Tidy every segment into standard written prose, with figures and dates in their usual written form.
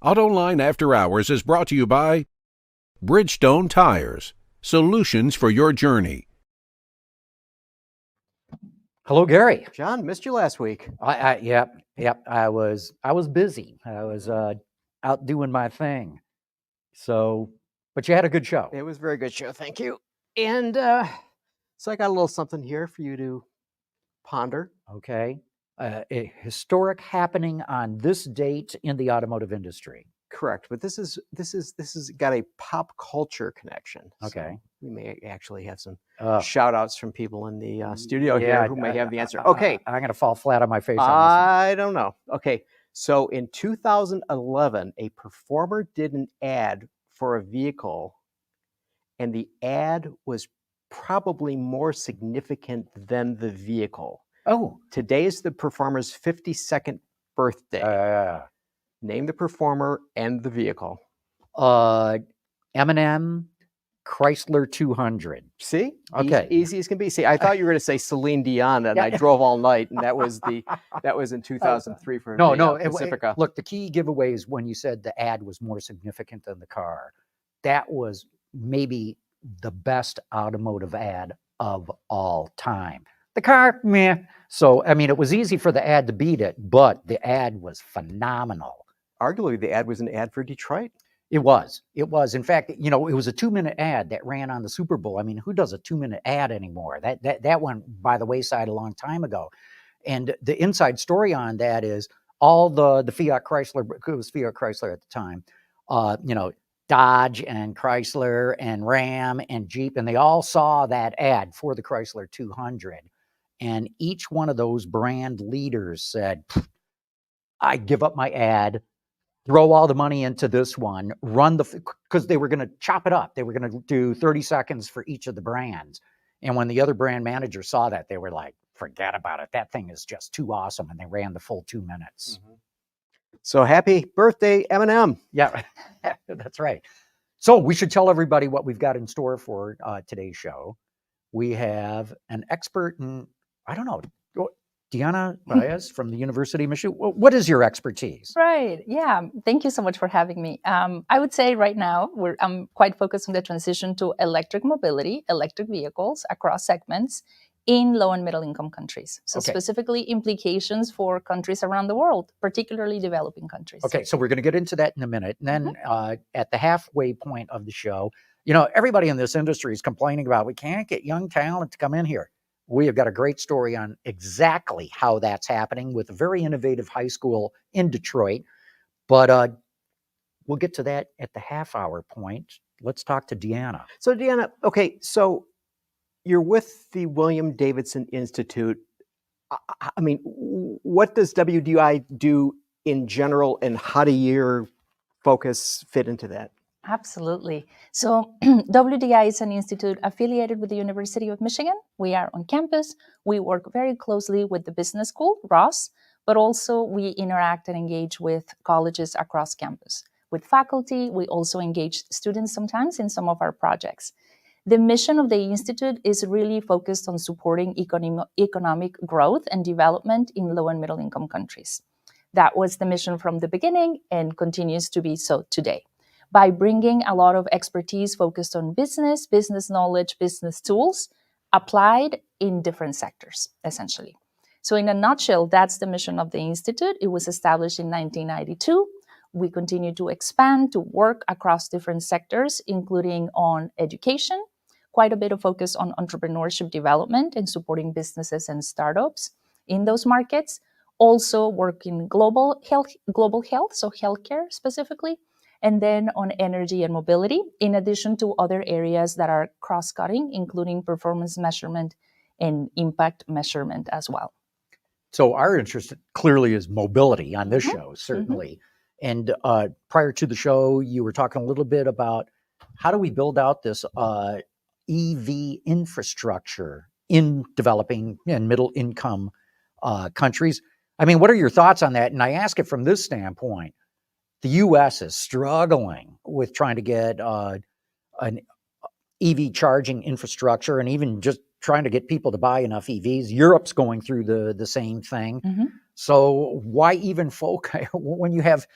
AutoLine After Hours is brought to you by Bridgestone Tires, solutions for your journey. Hello, Gary. John, missed you last week. Yep. I was busy. I was out doing my thing. So, but you had a good show. It was a very good show, thank you. And so I got a little something here for you to ponder. Okay. A historic happening on this date in the automotive industry. Correct, but this is got a pop culture connection. Okay. So we may actually have some shout outs from people in the studio here who may have the answer. Okay. I'm going to fall flat on my face on this I don't know. Okay. So in 2011, a performer did an ad for a vehicle, and the ad was probably more significant than the vehicle. Oh. Today is the performer's 52nd birthday. Name the performer and the vehicle. M&M Chrysler 200. See? Okay. Easy as can be. See, I thought you were going to say Celine Dion, and I drove all night, and that was in 2003 for Pacifica. Look, the key giveaway is when you said the ad was more significant than the car. That was maybe the best automotive ad of all time. The car, meh. So, I mean, it was easy for the ad to beat it, but the ad was phenomenal. Arguably, the ad was an ad for Detroit. It was. In fact, it was a 2-minute ad that ran on the Super Bowl. I mean, who does a 2-minute ad anymore? That went by the wayside a long time ago. And the inside story on that is all the Fiat Chrysler, it was Fiat Chrysler at the time, Dodge and Chrysler and Ram and Jeep, and they all saw that ad for the Chrysler 200. And each one of those brand leaders said, I give up my ad, throw all the money into this one, because they were going to chop it up. They were going to do 30 seconds for each of the brands. And when the other brand managers saw that, they were like, forget about it. That thing is just too awesome. And they ran the full 2 minutes. Mm-hmm. So happy birthday, M&M. Yeah, that's right. So we should tell everybody what we've got in store for today's show. We have an expert in, I don't know, Diana Páez from the University of Michigan. What is your expertise? Right. Yeah. Thank you so much for having me. I would say right now I'm quite focused on the transition to electric mobility, electric vehicles across segments in low and middle income countries. So specifically implications for countries around the world, particularly developing countries. Okay. So we're going to get into that in a minute. And then at the halfway point of the show, everybody in this industry is complaining about we can't get young talent to come in here. We have got a great story on exactly how that's happening with a very innovative high school in Detroit. But we'll get to that at the half-hour point. Let's talk to Deanna. So, Deanna, okay, so you're with the William Davidson Institute. I mean, what does WDI do in general, and how do your focus fit into that? Absolutely. So WDI is an institute affiliated with the University of Michigan. We are on campus. We work very closely with the business school, Ross, but also we interact and engage with colleges across campus. With faculty, we also engage students sometimes in some of our projects. The mission of the institute is really focused on supporting economic growth and development in low and middle income countries. That was the mission from the beginning and continues to be so today. By bringing a lot of expertise focused on business knowledge, business tools, applied in different sectors, essentially. So in a nutshell, that's the mission of the Institute. It was established in 1992. We continue to expand, to work across different sectors, including on education, quite a bit of focus on entrepreneurship development and supporting businesses and startups in those markets. Also work in global health, so healthcare specifically, and then on energy and mobility, in addition to other areas that are cross-cutting, including performance measurement and impact measurement as well. So our interest clearly is mobility on this show, certainly. And prior to the show, you were talking a little bit about how do we build out this EV infrastructure in developing and middle income countries. I mean, what are your thoughts on that? And I ask it from this standpoint. The U.S. is struggling with trying to get an EV charging infrastructure and even just trying to get people to buy enough EVs. Europe's going through the same thing. So why even focus when you have,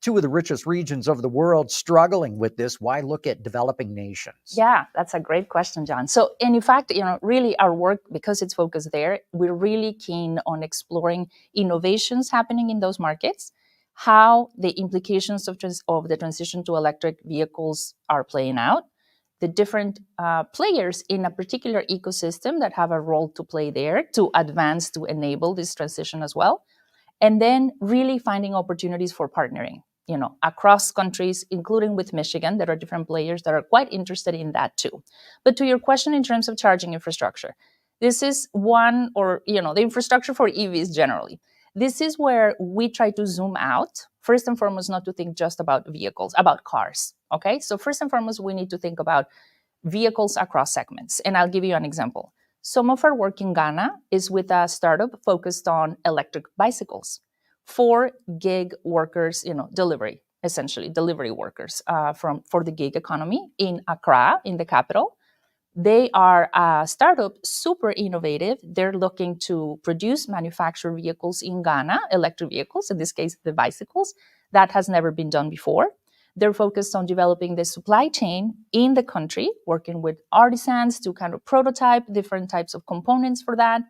2 two of the richest regions of the world struggling with this. Why look at developing nations? Yeah, that's a great question, John. So, and in fact, really our work, because it's focused there, we're really keen on exploring innovations happening in those markets, how the implications of the transition to electric vehicles are playing out, the different players in a particular ecosystem that have a role to play there to advance, to enable this transition as well. And then really finding opportunities for partnering, across countries, including with Michigan. There are different players that are quite interested in that too. But to your question in terms of charging infrastructure, this is one, or, the infrastructure for EVs generally. This is where we try to zoom out, first and foremost, not to think just about vehicles, about cars, okay? So first and foremost, we need to think about vehicles across segments. And I'll give you an example. Some of our work in Ghana is with a startup focused on electric bicycles for gig workers, delivery, essentially delivery workers for the gig economy in Accra, in the capital. They are a startup, super innovative. They're looking to manufacture vehicles in Ghana, electric vehicles, in this case, the bicycles. That has never been done before. They're focused on developing the supply chain in the country, working with artisans to kind of prototype different types of components for that,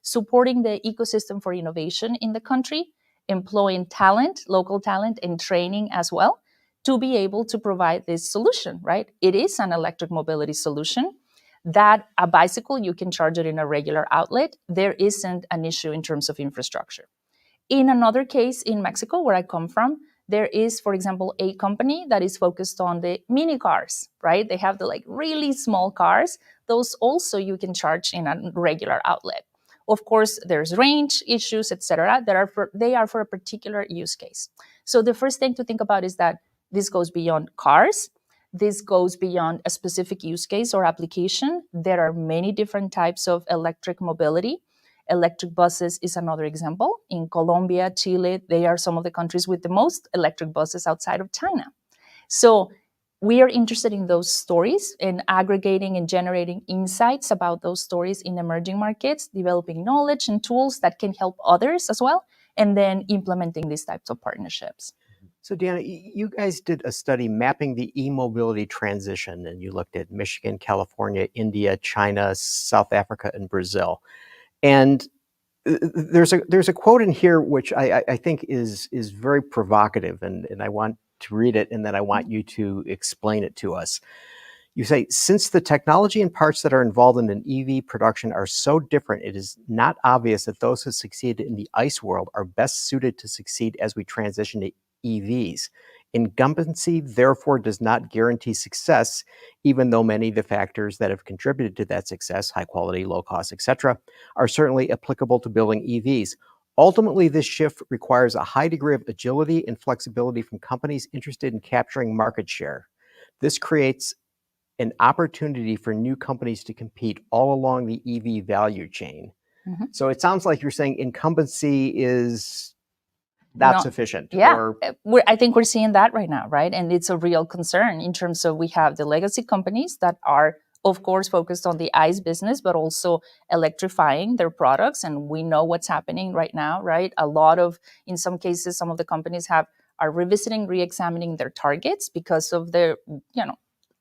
supporting the ecosystem for innovation in the country, employing talent, local talent, and training as well to be able to provide this solution, right? It is an electric mobility solution that a bicycle, you can charge it in a regular outlet. There isn't an issue in terms of infrastructure. In another case in Mexico, where I come from, there is, for example, a company that is focused on the mini cars, right? They have the really small cars. Those also you can charge in a regular outlet. Of course, there's range issues, etc. They are for a particular use case. So the first thing to think about is that this goes beyond cars. This goes beyond a specific use case or application. There are many different types of electric mobility. Electric buses is another example. In Colombia, Chile, they are some of the countries with the most electric buses outside of China. So we are interested in those stories and aggregating and generating insights about those stories in emerging markets, developing knowledge and tools that can help others as well, and then implementing these types of partnerships. So Deanna, you guys did a study mapping the e-mobility transition, and you looked at Michigan, California, India, China, South Africa, and Brazil. And there's a quote in here which I think is very provocative, and I want to read it, and then I want you to explain it to us. You say, since the technology and parts that are involved in an EV production are so different, it is not obvious that those who succeeded in the ICE world are best suited to succeed as we transition to EVs. Incumbency, therefore, does not guarantee success, even though many of the factors that have contributed to that success, high quality, low cost, etc., are certainly applicable to building EVs. Ultimately, this shift requires a high degree of agility and flexibility from companies interested in capturing market share. This creates an opportunity for new companies to compete all along the EV value chain. Mm-hmm. So it sounds like you're saying incumbency is not sufficient. Yeah, I think we're seeing that right now, right? And it's a real concern in terms of we have the legacy companies that are, of course, focused on the ICE business, but also electrifying their products. And we know what's happening right now, right? In some cases, some of the companies are revisiting, re-examining their targets because of their,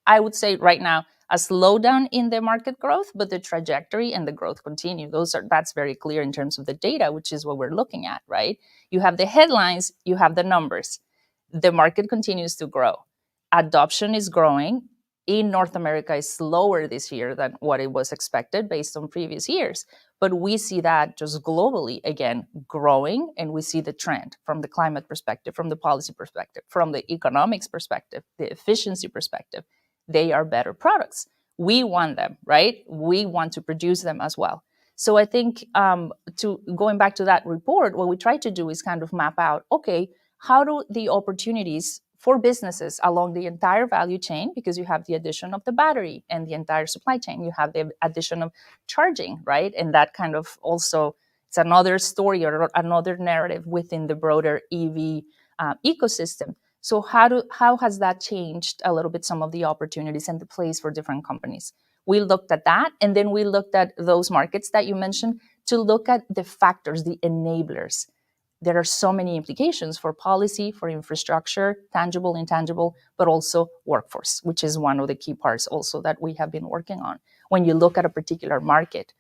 I would say right now, a slowdown in the market growth, but the trajectory and the growth continue. That's very clear in terms of the data, which is what we're looking at, right? You have the headlines, you have the numbers. The market continues to grow. Adoption is growing. In North America is slower this year than what it was expected based on previous years. But we see that just globally, again, growing, and we see the trend from the climate perspective, from the policy perspective, from the economics perspective, the efficiency perspective. They are better products. We want them, right? We want to produce them as well. So I think going back to that report, what we try to do is kind of map out, okay, how do the opportunities for businesses along the entire value chain, because you have the addition of the battery and the entire supply chain, you have the addition of charging, right? And that kind of also, it's another story or another narrative within the broader EV ecosystem. So how has that changed a little bit some of the opportunities and the place for different companies? We looked at that, and then we looked at those markets that you mentioned to look at the factors, the enablers. there are so many implications for policy, for infrastructure, tangible, intangible, but also workforce, which is one of the key parts also that we have been working on when you look at a particular market.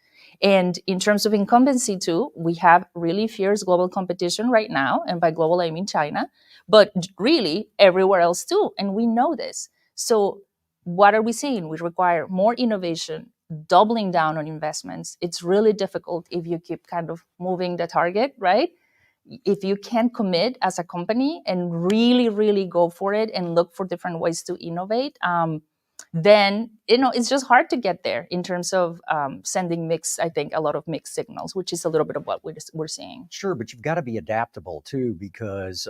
And in terms of incumbency too, we have really fierce global competition right now. And by global, I mean China, but really everywhere else too. And we know this. So what are we seeing? We require more innovation, doubling down on investments. It's really difficult if you keep kind of moving the target, right? If you can't commit as a company and really, really go for it and look for different ways to innovate, then it's just hard to get there in terms of sending a lot of mixed signals, which is a little bit of what we're seeing. Sure, but you've got to be adaptable too, because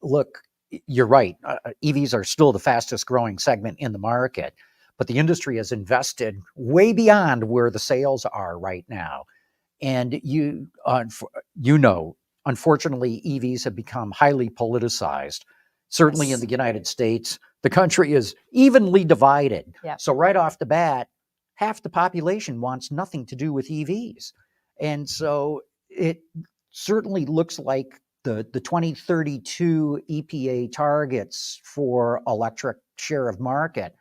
look, you're right. EVs are still the fastest growing segment in the market, but the industry has invested way beyond where the sales are right now. And unfortunately, EVs have become highly politicized. Certainly in the United States, the country is evenly divided. Yeah. So right off the bat, half the population wants nothing to do with EVs. And so it certainly looks like the 2032 EPA targets for electric share of market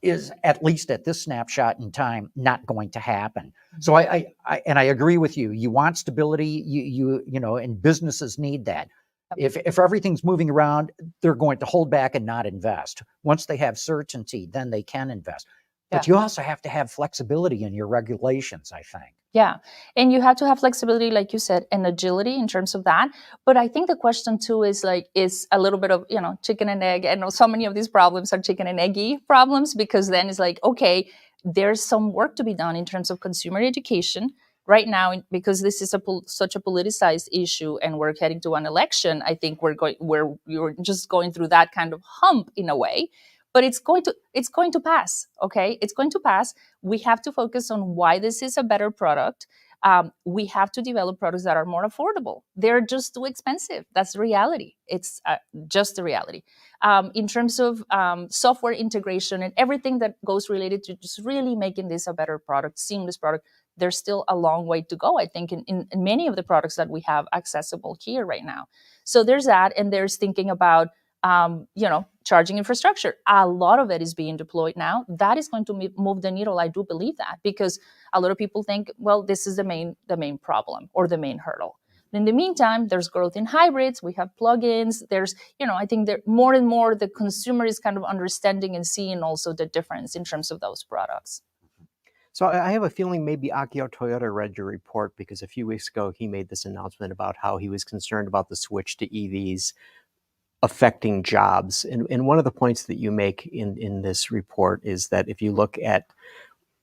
is, at least at this snapshot in time, not going to happen. So I agree with you. You want stability, and businesses need that. If everything's moving around, they're going to hold back and not invest. Once they have certainty, then they can invest. But you also have to have flexibility in your regulations, I think. Yeah. And you have to have flexibility, like you said, and agility in terms of that. But I think the question too is a little bit of, chicken and egg. And so many of these problems are chicken and eggy problems, because then it's like, okay, there's some work to be done in terms of consumer education right now, because this is such a politicized issue and we're heading to an election. I think we're just going through that kind of hump in a way. But it's going to pass, okay? It's going to pass. We have to focus on why this is a better product. We have to develop products that are more affordable. They're just too expensive. That's the reality. It's just the reality. In terms of software integration and everything that goes related to just really making this a better product, seamless product, there's still a long way to go, I think, in many of the products that we have accessible here right now. So there's that, and there's thinking about charging infrastructure. A lot of it is being deployed now. That is going to move the needle. I do believe that, because a lot of people think, well, this is the main problem or the main hurdle. In the meantime, there's growth in hybrids. We have plugins. There's, I think that more and more the consumer is kind of understanding and seeing also the difference in terms of those products. So I have a feeling maybe Akio Toyota read your report, because a few weeks ago he made this announcement about how he was concerned about the switch to EVs affecting jobs. And one of the points that you make in this report is that if you look at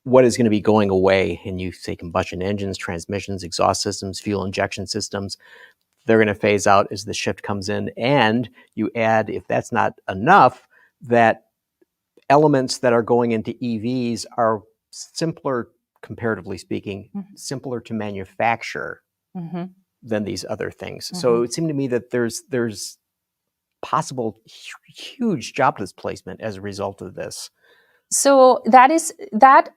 what is going to be going away, and you say combustion engines, transmissions, exhaust systems, fuel injection systems, they're going to phase out as the shift comes in. And you add, if that's not enough, that elements that are going into EVs are simpler, comparatively speaking, simpler to manufacture than these other things. So it would seem to me that there's possible huge job displacement as a result of this. So that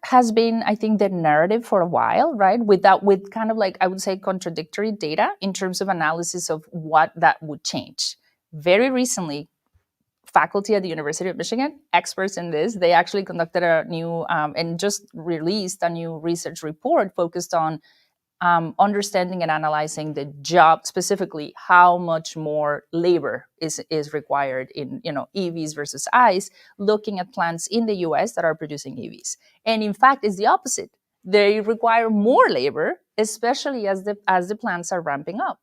has been, I think, the narrative for a while, right? With kind of like, I would say, contradictory data in terms of analysis of what that would change. Very recently, faculty at the University of Michigan, experts in this, they actually conducted a new and just released a new research report focused on understanding and analyzing the job, specifically how much more labor is required in EVs versus ICE, looking at plants in the US that are producing EVs. And in fact, it's the opposite. They require more labor, especially as the plants are ramping up.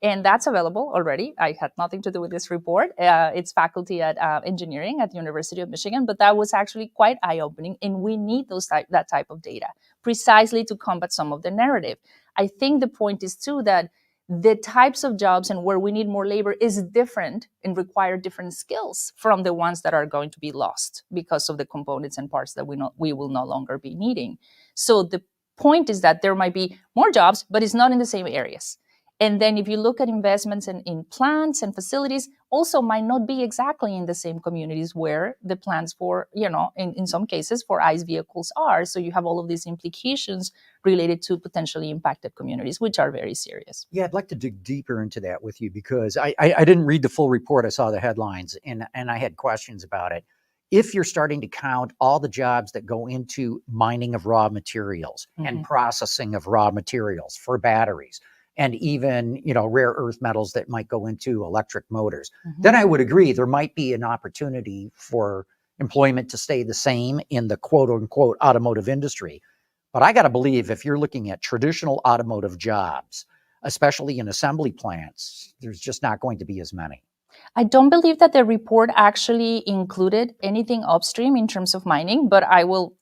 And that's available already. I had nothing to do with this report. It's faculty at engineering at the University of Michigan, but that was actually quite eye-opening. And we need that type of data precisely to combat some of the narrative. I think the point is too that the types of jobs and where we need more labor is different and require different skills from the ones that are going to be lost because of the components and parts that we will no longer be needing. So the point is that there might be more jobs, but it's not in the same areas. And then if you look at investments in plants and facilities, also might not be exactly in the same communities where the plants for, in some cases for ICE vehicles are. So you have all of these implications related to potentially impacted communities, which are very serious. Yeah, I'd like to dig deeper into that with you, because I didn't read the full report. I saw the headlines, and I had questions about it. If you're starting to count all the jobs that go into mining of raw materials and processing of raw materials for batteries, and even, rare earth metals that might go into electric motors, then I would agree there might be an opportunity for employment to stay the same in the quote unquote automotive industry. But I got to believe if you're looking at traditional automotive jobs, especially in assembly plants, there's just not going to be as many. I don't believe that the report actually included anything upstream in terms of mining, but I will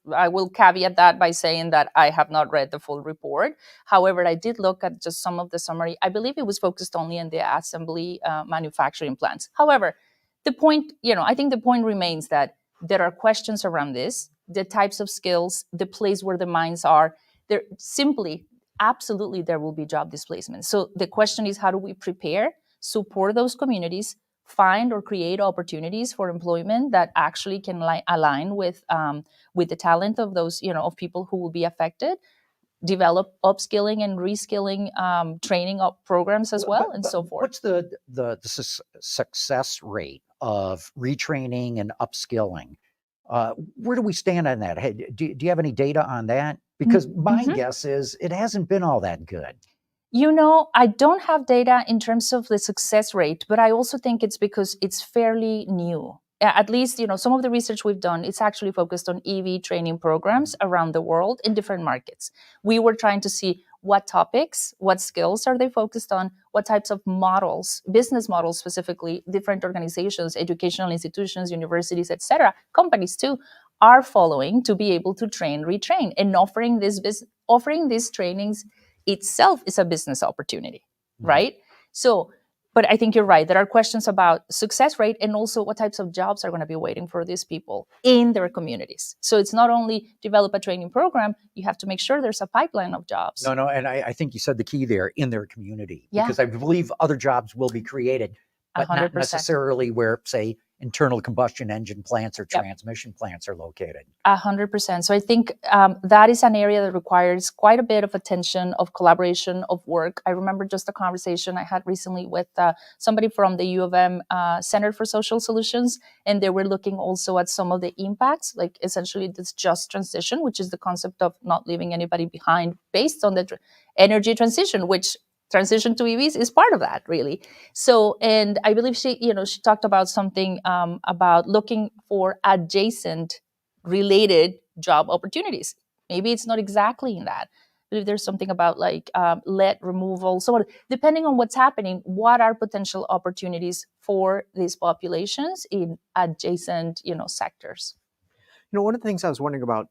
caveat that by saying that I have not read the full report. However, I did look at just some of the summary. I believe it was focused only on the assembly manufacturing plants. However, the point, I think the point remains that there are questions around this, the types of skills, the place where the mines are. There simply, absolutely, there will be job displacement. So the question is, how do we prepare, support those communities, find or create opportunities for employment that actually can align with the talent of those, of people who will be affected, develop upskilling and reskilling training programs as well, and so forth. What's the success rate of retraining and upskilling? Where do we stand on that? Hey, do you have any data on that? Because my guess is it hasn't been all that good. I don't have data in terms of the success rate, but I also think it's because it's fairly new. At least, some of the research we've done, it's actually focused on EV training programs around the world in different markets. We were trying to see what topics, what skills are they focused on, what types of models, business models specifically, different organizations, educational institutions, universities, etc., companies too, are following to be able to train, retrain, and offering these trainings itself is a business opportunity, right? So, but I think you're right. There are questions about success rate and also what types of jobs are going to be waiting for these people in their communities. So it's not only develop a training program, you have to make sure there's a pipeline of jobs. No, and I think you said the key there, in their community. Yeah. Because I believe other jobs will be created, but 100%. not necessarily where, say, internal combustion engine plants or transmission plants are located. 100%. So I think that is an area that requires quite a bit of attention, of collaboration, of work. I remember just a conversation I had recently with somebody from the U of M Center for Social Solutions, and they were looking also at some of the impacts, like essentially this just transition, which is the concept of not leaving anybody behind based on the energy transition, which transition to EVs is part of that, really. So, and I believe she talked about something about looking for adjacent related job opportunities. Maybe it's not exactly in that. I believe there's something about like lead removal. So depending on what's happening, what are potential opportunities for these populations in adjacent, sectors? One of the things I was wondering about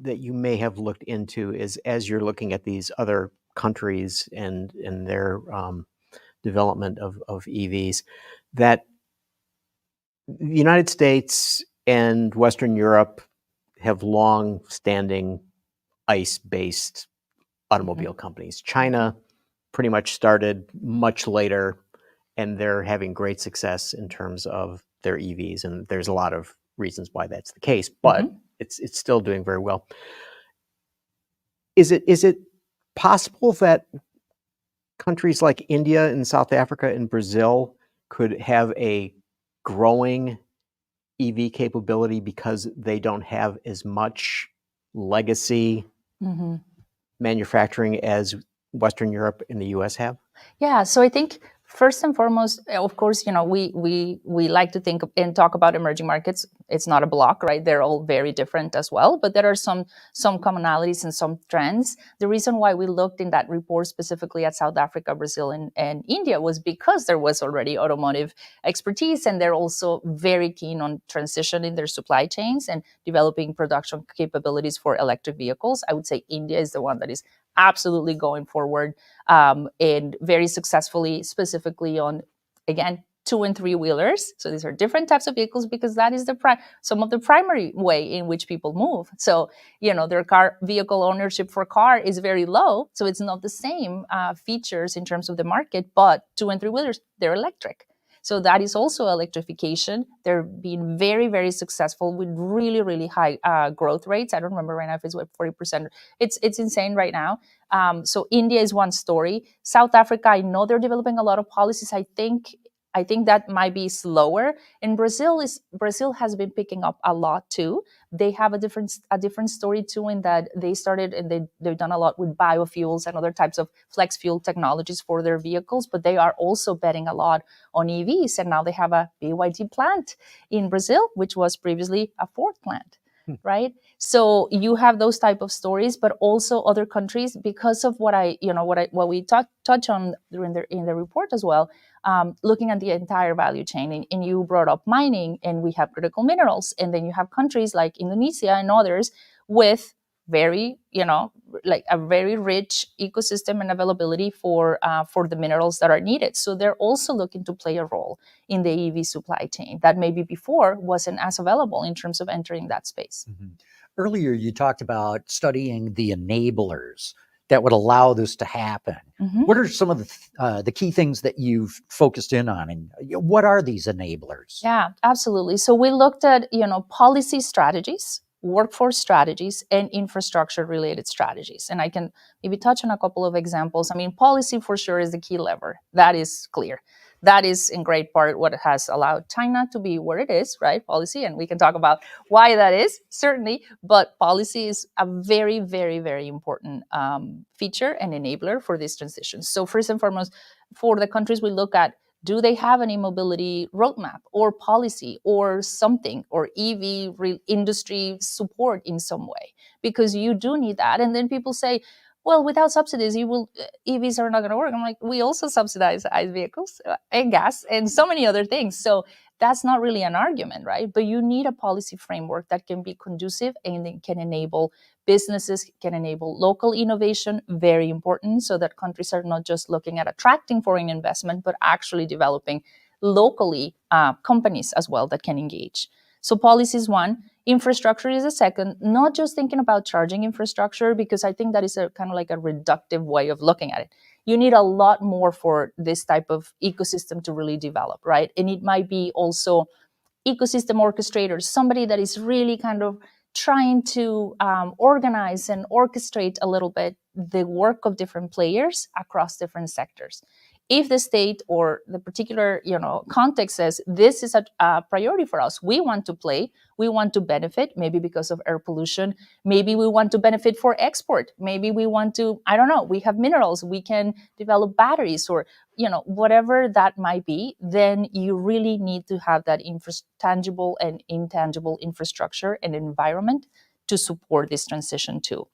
that you may have looked into is, as you're looking at these other countries and their development of EVs, that the United States and Western Europe have long-standing ICE-based automobile companies. China pretty much started much later, and they're having great success in terms of their EVs, and there's a lot of reasons why that's the case, but it's still doing very well. Is it possible that countries like India and South Africa and Brazil could have a growing EV capability because they don't have as much legacy manufacturing as Western Europe and the US have? Yeah, so I think first and foremost, of course, we like to think and talk about emerging markets. It's not a block, right? They're all very different as well, but there are some commonalities and some trends. The reason why we looked in that report specifically at South Africa, Brazil, and India was because there was already automotive expertise, and they're also very keen on transitioning their supply chains and developing production capabilities for electric vehicles. I would say India is the one that is absolutely going forward and very successfully, specifically on, again, 2 and 3 wheelers. So these are different types of vehicles because that is some of the primary way in which people move. So, their vehicle ownership for car is very low. So it's not the same features in terms of the market, but 2 and 3 wheelers, they're electric. So that is also electrification. They're being very, very successful with really, really high growth rates. I don't remember right now if it's 40%. It's insane right now. So India is one story. South Africa, I know they're developing a lot of policies. I think that might be slower. And Brazil has been picking up a lot too. They have a different story too, in that they started and they've done a lot with biofuels and other types of flex fuel technologies for their vehicles, but they are also betting a lot on EVs. And now they have a BYD plant in Brazil, which was previously a Ford plant. Right. So you have those type of stories, but also other countries, because of what we touch on in the report as well, looking at the entire value chain. And you brought up mining, and we have critical minerals. And then you have countries like Indonesia and others with very, like a very rich ecosystem and availability for the minerals that are needed. So they're also looking to play a role in the EV supply chain that maybe before wasn't as available in terms of entering that space. Mm-hmm. Earlier, you talked about studying the enablers that would allow this to happen. Mm-hmm. What are some of the key things that you've focused in on, and what are these enablers? Yeah, absolutely. So we looked at, policy strategies, workforce strategies, and infrastructure-related strategies. And I can maybe touch on a couple of examples. I mean, policy for sure is the key lever. That is clear. That is in great part what has allowed China to be where it is, right? Policy. And we can talk about why that is, certainly. But policy is a very, very, very important feature and enabler for this transition. So first and foremost, for the countries we look at, do they have an e-mobility roadmap or policy or something, or EV industry support in some way? Because you do need that. And then people say, well, without subsidies, EVs are not going to work. I'm like, we also subsidize ICE vehicles and gas and so many other things. So that's not really an argument, right? But you need a policy framework that can be conducive and can enable businesses, can enable local innovation, very important, so that countries are not just looking at attracting foreign investment, but actually developing locally companies as well that can engage. So policy is one. Infrastructure is a second, not just thinking about charging infrastructure, because I think that is a kind of like a reductive way of looking at it. You need a lot more for this type of ecosystem to really develop, right? And it might be also ecosystem orchestrators, somebody that is really kind of trying to organize and orchestrate a little bit the work of different players across different sectors. If the state or the particular context says this is a priority for us, we want to play, we want to benefit, maybe because of air pollution, maybe we want to benefit for export, maybe we want to, I don't know, we have minerals, we can develop batteries, or whatever that might be, then you really need to have that tangible and intangible infrastructure and environment to support this transition too.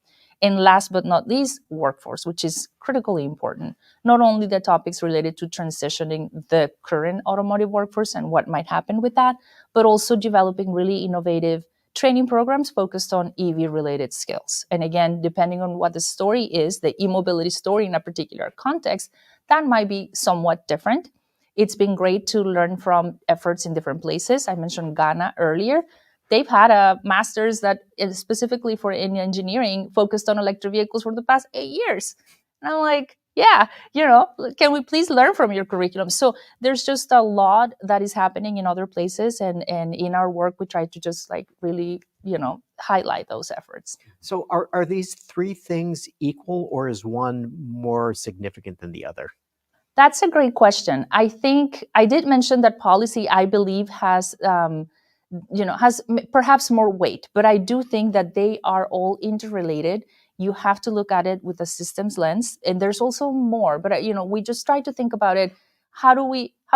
And last but not least, workforce, which is critically important. Not only the topics related to transitioning the current automotive workforce and what might happen with that, but also developing really innovative training programs focused on EV-related skills. And again, depending on what the story is, the e-mobility story in a particular context, that might be somewhat different. It's been great to learn from efforts in different places. I mentioned Ghana earlier. They've had a master's that is specifically for engineering focused on electric vehicles for the past 8 years. And I'm like, yeah, can we please learn from your curriculum? So there's just a lot that is happening in other places. And in our work, we try to just like really, highlight those efforts. So are these three things equal, or is one more significant than the other? That's a great question. I think I did mention that policy, I believe, has perhaps more weight, but I do think that they are all interrelated. You have to look at it with a systems lens, and there's also more, but we just try to think about it. How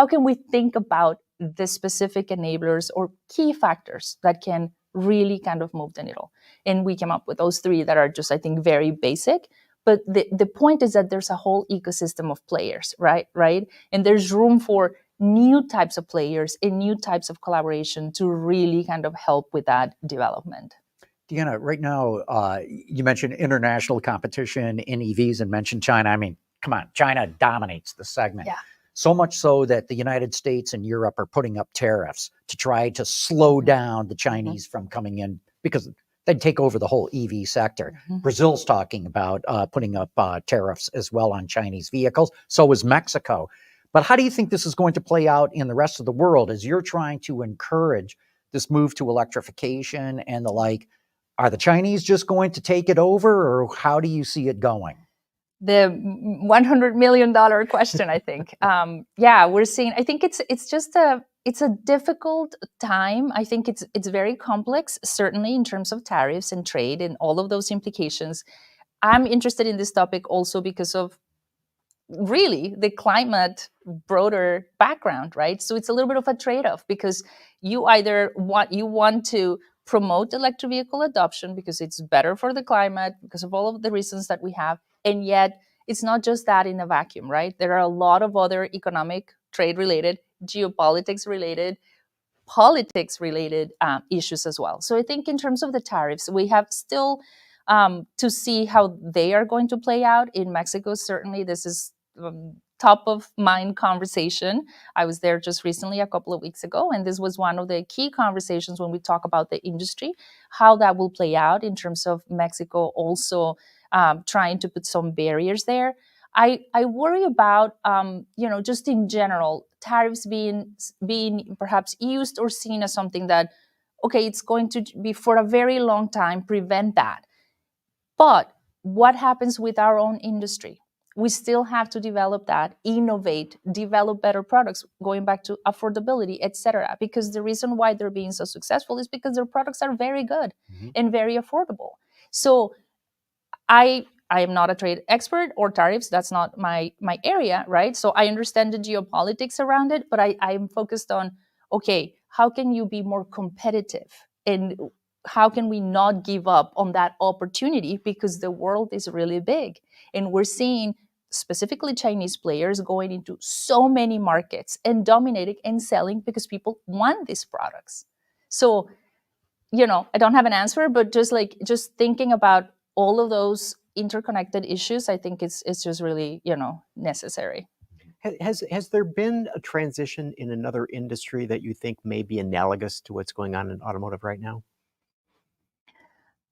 can we think about the specific enablers or key factors that can really kind of move the needle? And we came up with those three that are just, I think, very basic. But the point is that there's a whole ecosystem of players, right? And there's room for new types of players and new types of collaboration to really kind of help with that development. Deanna, right now, you mentioned international competition in EVs and mentioned China. I mean, come on, China dominates the segment. Yeah. So much so that the United States and Europe are putting up tariffs to try to slow down the Chinese from coming in, because they'd take over the whole EV sector. Brazil's talking about putting up tariffs as well on Chinese vehicles. So is Mexico. But how do you think this is going to play out in the rest of the world as you're trying to encourage this move to electrification and the like? Are the Chinese just going to take it over, or how do you see it going? The $100 million question, I think. Yeah, we're seeing, I think it's a difficult time. I think it's very complex, certainly in terms of tariffs and trade and all of those implications. I'm interested in this topic also because of really the climate broader background, right? So it's a little bit of a trade-off, because you either want to promote electric vehicle adoption because it's better for the climate, because of all of the reasons that we have, and yet it's not just that in a vacuum, right? There are a lot of other economic, trade-related, geopolitics-related, politics-related issues as well. So I think in terms of the tariffs, we have still to see how they are going to play out. In Mexico, certainly this is top of mind conversation. I was there just recently, a couple of weeks ago, and this was one of the key conversations when we talk about the industry, how that will play out in terms of Mexico also trying to put some barriers there. I worry about, just in general, tariffs being perhaps used or seen as something that, okay, it's going to be for a very long time, prevent that. But what happens with our own industry? We still have to develop that, innovate, develop better products, going back to affordability, et cetera. Because the reason why they're being so successful is because their products are very good and very affordable. So I am not a trade expert or tariffs. That's not my area, right? So I understand the geopolitics around it, but I am focused on, okay, how can you be more competitive? And how can we not give up on that opportunity? Because the world is really big. And we're seeing specifically Chinese players going into so many markets and dominating and selling because people want these products. So, I don't have an answer, but just thinking about all of those interconnected issues, I think it's just really, necessary. Has there been a transition in another industry that you think may be analogous to what's going on in automotive right now?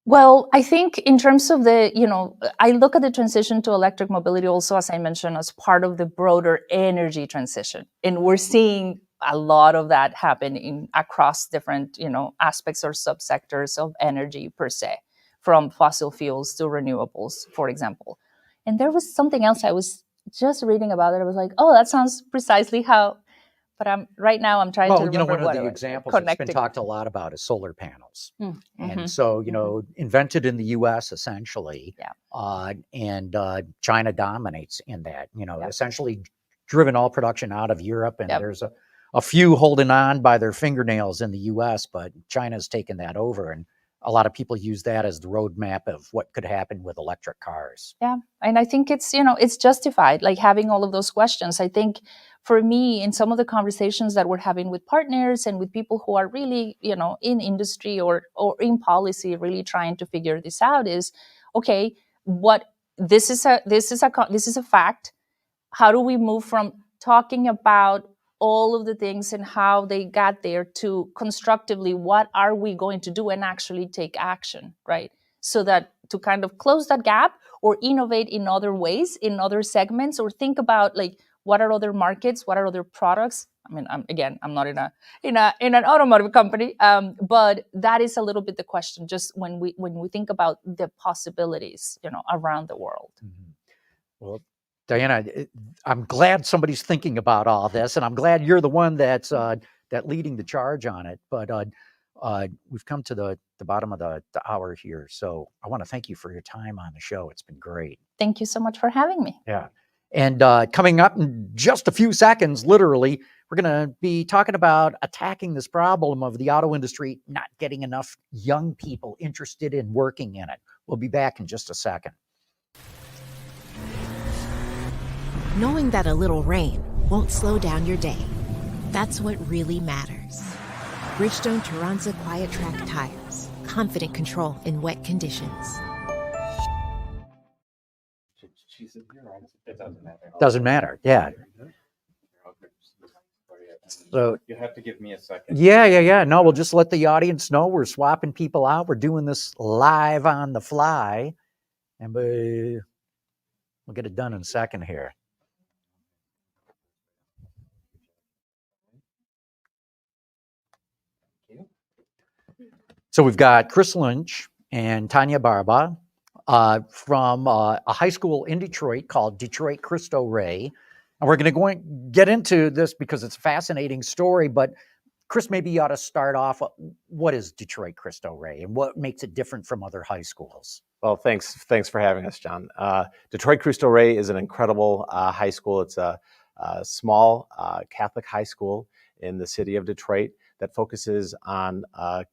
Well, I think in terms of I look at the transition to electric mobility also, as I mentioned, as part of the broader energy transition. And we're seeing a lot of that happen across different, aspects or subsectors of energy per se, from fossil fuels to renewables, for example. And there was something else I was just reading about it. I was like, oh, that sounds precisely how. But right now I'm trying to remember one of the examples that's been talked a lot about is solar panels. And so, invented in the U.S. essentially, and China dominates in that, essentially driven all production out of Europe. And there's a few holding on by their fingernails in the U.S., but China's taken that over. And a lot of people use that as the roadmap of what could happen with electric cars. Yeah. And I think it's justified, like having all of those questions. I think for me, in some of the conversations that we're having with partners and with people who are really, in industry or in policy, really trying to figure this out is, okay, this is a fact. How do we move from talking about all of the things and how they got there to constructively, what are we going to do and actually take action, right? So that to kind of close that gap or innovate in other ways, in other segments, or think about what are other markets, what are other products. I mean, I'm not in an automotive company, but that is a little bit the question. Just when we think about the possibilities, around the world. Well, Diana, I'm glad somebody's thinking about all this, and I'm glad you're the one that's leading the charge on it. But we've come to the bottom of the hour here, so I want to thank you for your time on the show. It's been great. Thank you so much for having me. Yeah. And coming up in just a few seconds, literally, we're going to be talking about attacking this problem of the auto industry not getting enough young people interested in working in it. We'll be back in just a second. Knowing that a little rain won't slow down your day. That's what really matters. Bridgestone Turanza Quiet Track tires. Confident control in wet conditions. Doesn't matter. Yeah. So You have to give me a second. yeah. No, we'll just let the audience know we're swapping people out. We're doing this live on the fly, and we'll get it done in a second here. So we've got Chris Lynch and Tania Barba from a high school in Detroit called Detroit Cristo Rey. And we're going to get into this because it's a fascinating story. But Chris, maybe you ought to start off. What is Detroit Cristo Rey and what makes it different from other high schools? Well, thanks for having us, John. Detroit Cristo Rey is an incredible high school. It's a small Catholic high school in the city of Detroit that focuses on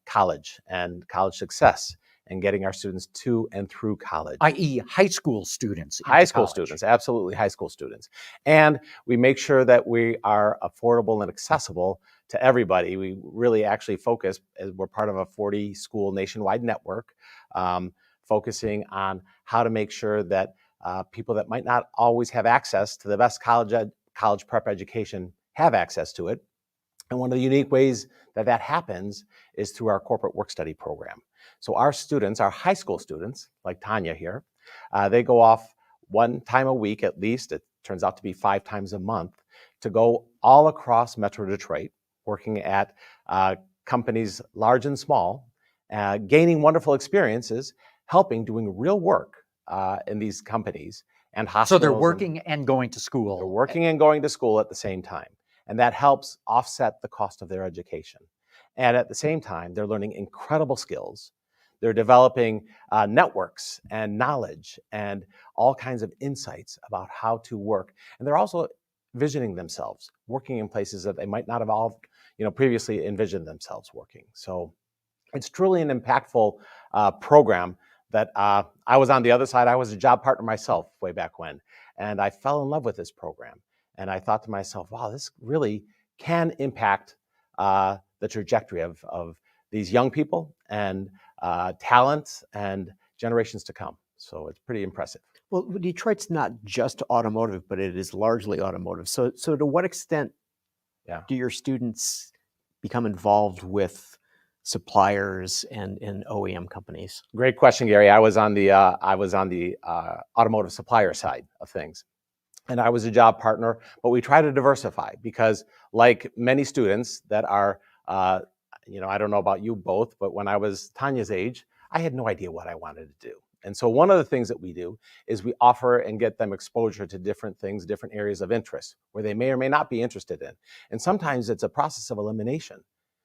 college and college success and getting our students to and through college. I.e. high school students. High school students, absolutely high school students. And we make sure that we are affordable and accessible to everybody. We really actually focus, as we're part of a 40-school nationwide network, focusing on how to make sure that people that might not always have access to the best college prep education have access to it. And one of the unique ways that that happens is through our corporate work study program. So our students, our high school students, like Tania here, they go off one time a week at least. It turns out to be 5 times a month to go all across Metro Detroit, working at companies large and small, gaining wonderful experiences, helping, doing real work in these companies and hospitals. So they're working and going to school. They're working and going to school at the same time. And that helps offset the cost of their education. And at the same time, they're learning incredible skills. They're developing networks and knowledge and all kinds of insights about how to work. And they're also visioning themselves, working in places that they might not have all, previously envisioned themselves working. So it's truly an impactful program that I was on the other side. I was a job partner myself way back when, and I fell in love with this program. And I thought to myself, wow, this really can impact the trajectory of these young people and talent and generations to come. So it's pretty impressive. Well, Detroit's not just automotive, but it is largely automotive. So to what extent do your students become involved with suppliers and OEM companies? Great question, Gary. I was on the automotive supplier side of things. And I was a job partner, but we try to diversify because, like many students that are, I don't know about you both, but when I was Tania's age, I had no idea what I wanted to do. And so one of the things that we do is we offer and get them exposure to different things, different areas of interest where they may or may not be interested in. And sometimes it's a process of elimination.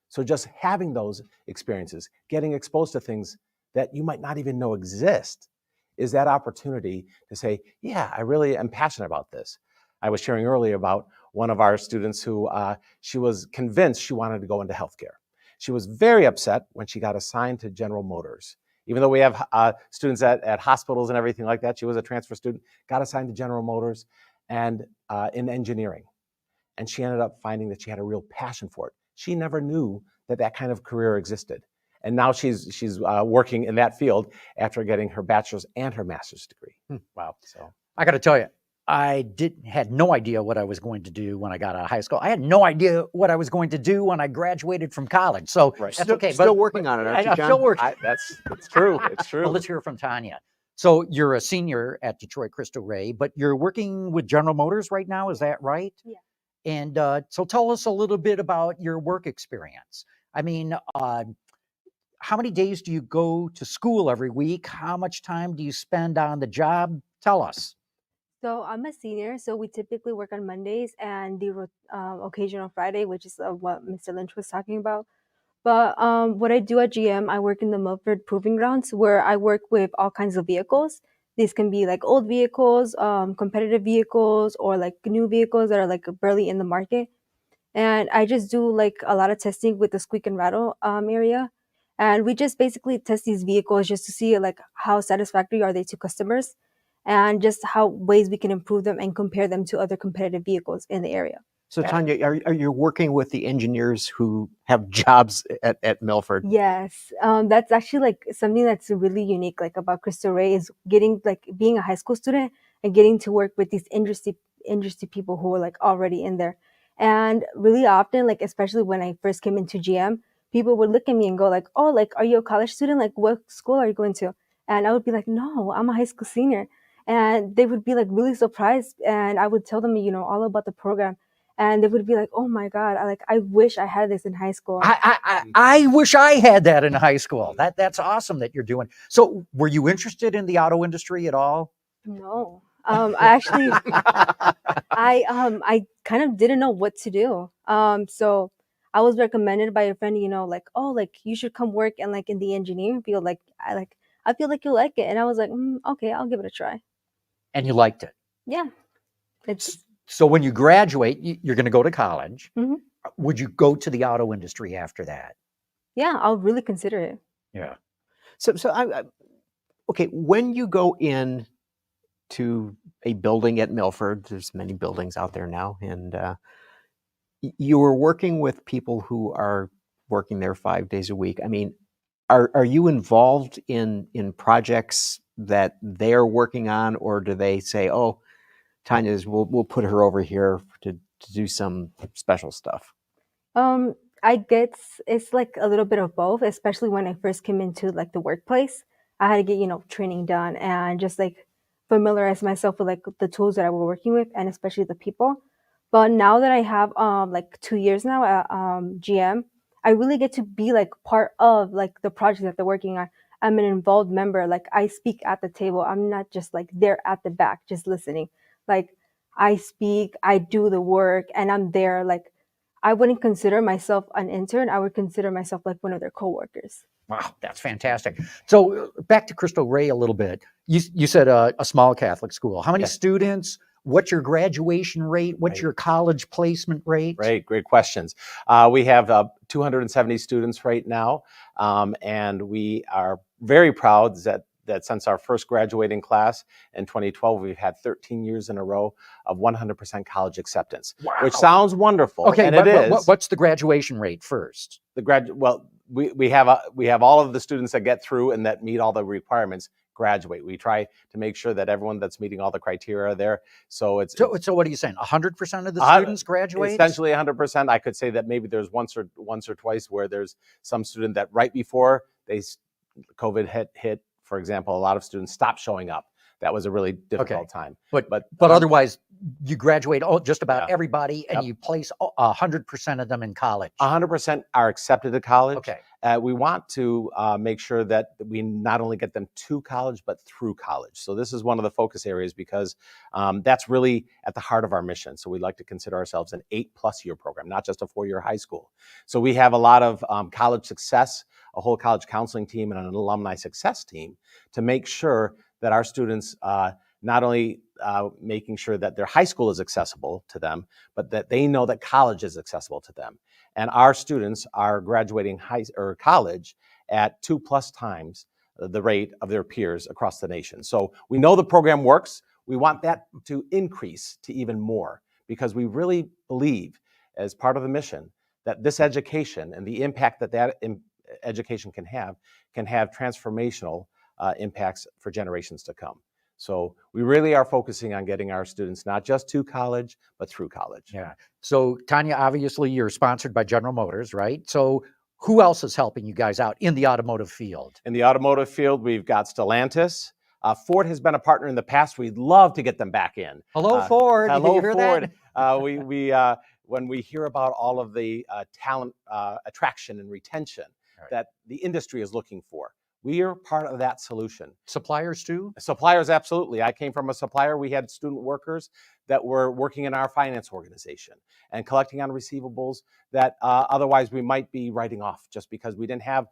So just having those experiences, getting exposed to things that you might not even know exist, is that opportunity to say, yeah, I really am passionate about this. I was sharing earlier about one of our students who she was convinced she wanted to go into healthcare. She was very upset when she got assigned to General Motors. Even though we have students at hospitals and everything like that, she was a transfer student, got assigned to General Motors and in engineering. And she ended up finding that she had a real passion for it. She never knew that that kind of career existed. And now she's working in that field after getting her bachelor's and her master's degree. Wow. So I got to tell you, I had no idea what I was going to do when I got out of high school. I had no idea what I was going to do when I graduated from college. So that's okay. Still working on it, aren't you, John? I'm still working. It's true. It's true. Well, let's hear from Tania. So you're a senior at Detroit Cristo Rey, but you're working with General Motors right now. Is that right? Yeah. And so tell us a little bit about your work experience. I mean, how many days do you go to school every week? How much time do you spend on the job? Tell us. So I'm a senior, so we typically work on Mondays and the occasional Friday, which is what Mr. Lynch was talking about. But what I do at GM, I work in the Milford Proving Grounds, where I work with all kinds of vehicles. These can be like old vehicles, competitive vehicles, or like new vehicles that are like barely in the market. And I just do like a lot of testing with the squeak and rattle area. And we just basically test these vehicles just to see like how satisfactory are they to customers and just how ways we can improve them and compare them to other competitive vehicles in the area. So Tania, are you working with the engineers who have jobs at Milford? Yes, that's actually like something that's really unique like about Cristo Rey is getting like being a high school student and getting to work with these industry people who are like already in there. And really often, like especially when I first came into GM, people would look at me and go like, "Oh, like are you a college student? Like what school are you going to?" And I would be like, "No, I'm a high school senior." And they would be like really surprised, and I would tell them, all about the program, and they would be like, "Oh my God, I wish I had this in high school." I wish I had that in high school. That's awesome that you're doing. So were you interested in the auto industry at all? No, I actually, I kind of didn't know what to do. So I was recommended by a friend, like, "Oh, like you should come work and like in the engineering field. I feel like you'll like it." And I was like, "Okay, I'll give it a try." And you liked it. Yeah, it's So when you graduate, you're going to go to college. Mhm. Would you go to the auto industry after that? yeah, I'll really consider it. Yeah. So okay, when you go in to a building at Milford, there's many buildings out there now, and you were working with people who are working there 5 days a week. I mean, are you involved in projects that they're working on, or do they say, "Oh, Tanya's, we'll put her over here to do some special stuff"? I guess it's like a little bit of both, especially when I first came into like the workplace. I had to get, training done and just like familiarize myself with like the tools that I were working with and especially the people. But now that I have like 2 years now at GM, I really get to be like part of like the project that they're working on. I'm an involved member. Like I speak at the table. I'm not just like there at the back just listening. Like I speak, I do the work, and I'm there like I wouldn't consider myself an intern. I would consider myself like one of their coworkers. Wow, that's fantastic. So back to Cristo Rey a little bit. You said a small Catholic school. How many Yeah. students? What's your graduation rate? What's Right. your college placement rate? Right, great questions. We have 270 students right now, and we are very proud that since our first graduating class in 2012, we've had 13 years in a row of 100% college acceptance, which sounds wonderful. Okay, and but, it is. what's the graduation rate first? We have all of the students that get through and that meet all the requirements graduate. We try to make sure that everyone that's meeting all the criteria are there. So So what are you saying? 100% of the students graduate? Essentially 100%. I could say that maybe there's once or twice where there's some student that right before COVID hit, for example, a lot of students stopped showing up. That was a really difficult time. But otherwise, you graduate just about everybody, and you place 100% of them in college. 100% are accepted to college. Okay. We want to make sure that we not only get them to college, but through college. So this is one of the focus areas because that's really at the heart of our mission. So we like to consider ourselves an 8+ year program, not just a 4-year high school. So we have a lot of college success, a whole college counseling team, and an alumni success team to make sure that our students not only making sure that their high school is accessible to them, but that they know that college is accessible to them. And our students are graduating college at 2+ times the rate of their peers across the nation. So we know the program works. We want that to increase to even more because we really believe, as part of the mission, that this education and the impact that education can have transformational impacts for generations to come. So we really are focusing on getting our students not just to college, but through college. Yeah. So Tanya, obviously you're sponsored by General Motors, right? So who else is helping you guys out in the automotive field? In the automotive field, we've got Stellantis. Ford has been a partner in the past. We'd love to get them back in. Hello, Ford. Hello, Did you hear Ford. That? When we hear about all of the talent attraction and retention that the industry is looking for, we are part of that solution. Suppliers too? Suppliers, absolutely. I came from a supplier. We had student workers that were working in our finance organization and collecting on receivables that otherwise we might be writing off just because we didn't have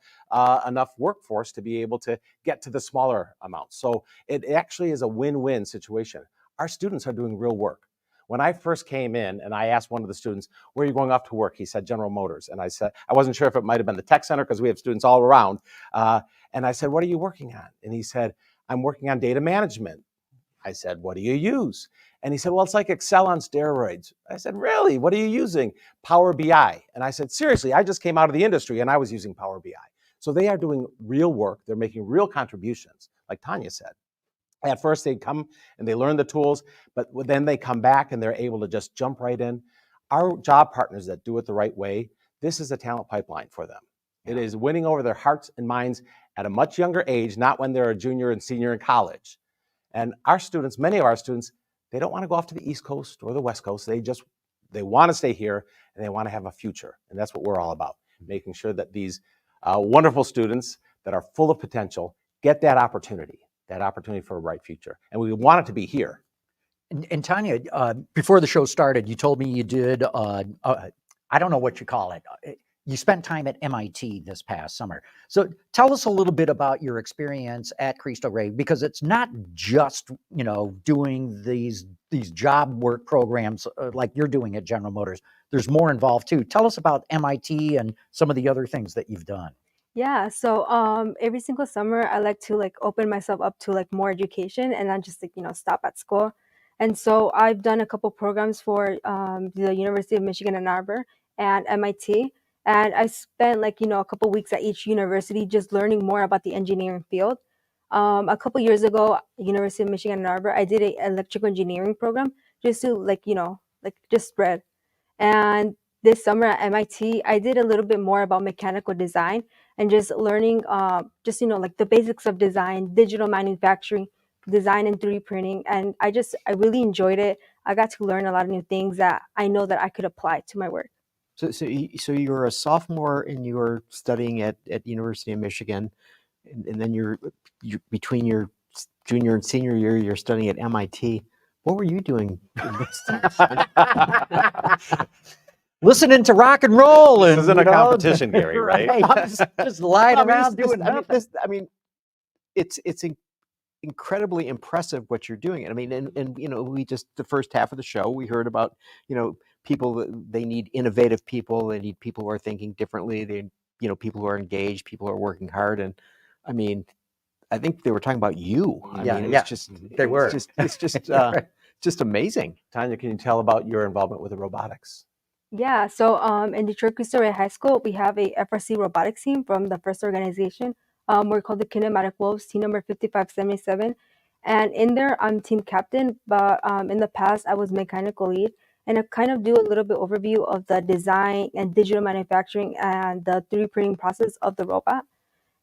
enough workforce to be able to get to the smaller amounts. So it actually is a win-win situation. Our students are doing real work. When I first came in and I asked one of the students, "Where are you going off to work?" He said, "General Motors." And I said, I wasn't sure if it might have been the tech center because we have students all around. And I said, "What are you working on?" And he said, "I'm working on data management." I said, "What do you use?" And he said, "Well, it's like Excel on steroids." I said, "Really? What are you using?" "Power BI." And I said, "Seriously, I just came out of the industry and I was using Power BI." So they are doing real work. They're making real contributions, like Tanya said. At first, they come and they learn the tools, but then they come back and they're able to just jump right in. Our job partners that do it the right way, this is a talent pipeline for them. It is winning over their hearts and minds at a much younger age, not when they're a junior and senior in college. And our students, many of our students, they don't want to go off to the East Coast or the West Coast. They want to stay here and they want to have a future. And that's what we're all about, making sure that these wonderful students that are full of potential get that opportunity for a bright future. And we want it to be here. And Tania, before the show started, you told me you did, I don't know what you call it. You spent time at MIT this past summer. So tell us a little bit about your experience at Cristo Rey, because it's not just, doing these job work programs like you're doing at General Motors. There's more involved too. Tell us about MIT and some of the other things that you've done. Yeah, so every single summer I like to open myself up to more education and not just stop at school. And so I've done a couple programs for the University of Michigan Ann Arbor and MIT. And I spent a couple weeks at each university just learning more about the engineering field. A couple years ago, University of Michigan Ann Arbor, I did an electrical engineering program just to just spread. And this summer at MIT, I did a little bit more about mechanical design and just learning the basics of design, digital manufacturing, design and 3D printing. And I really enjoyed it. I got to learn a lot of new things that I know that I could apply to my work. So you're a sophomore and you were studying at University of Michigan, and then you're between your junior and senior year, you're studying at MIT. What were you doing in this time? Listening to rock and roll. This isn't a competition, Gary, right? Just lying around doing nothing. It's incredibly impressive what you're doing. And we just, the first half of the show, we heard about, people, they need innovative people. They need people who are thinking differently. They, people who are engaged, people who are working hard. And I think they were talking about you. It's just amazing. Tania, can you tell about your involvement with the robotics? Yeah, so in Detroit Cristo Rey High School, we have a FRC robotics team from the first organization. We're called the Kinematic Wolves, team number 5577. And in there, I'm team captain, but in the past, I was mechanical lead. And I kind of do a little bit overview of the design and digital manufacturing and the 3D printing process of the robot.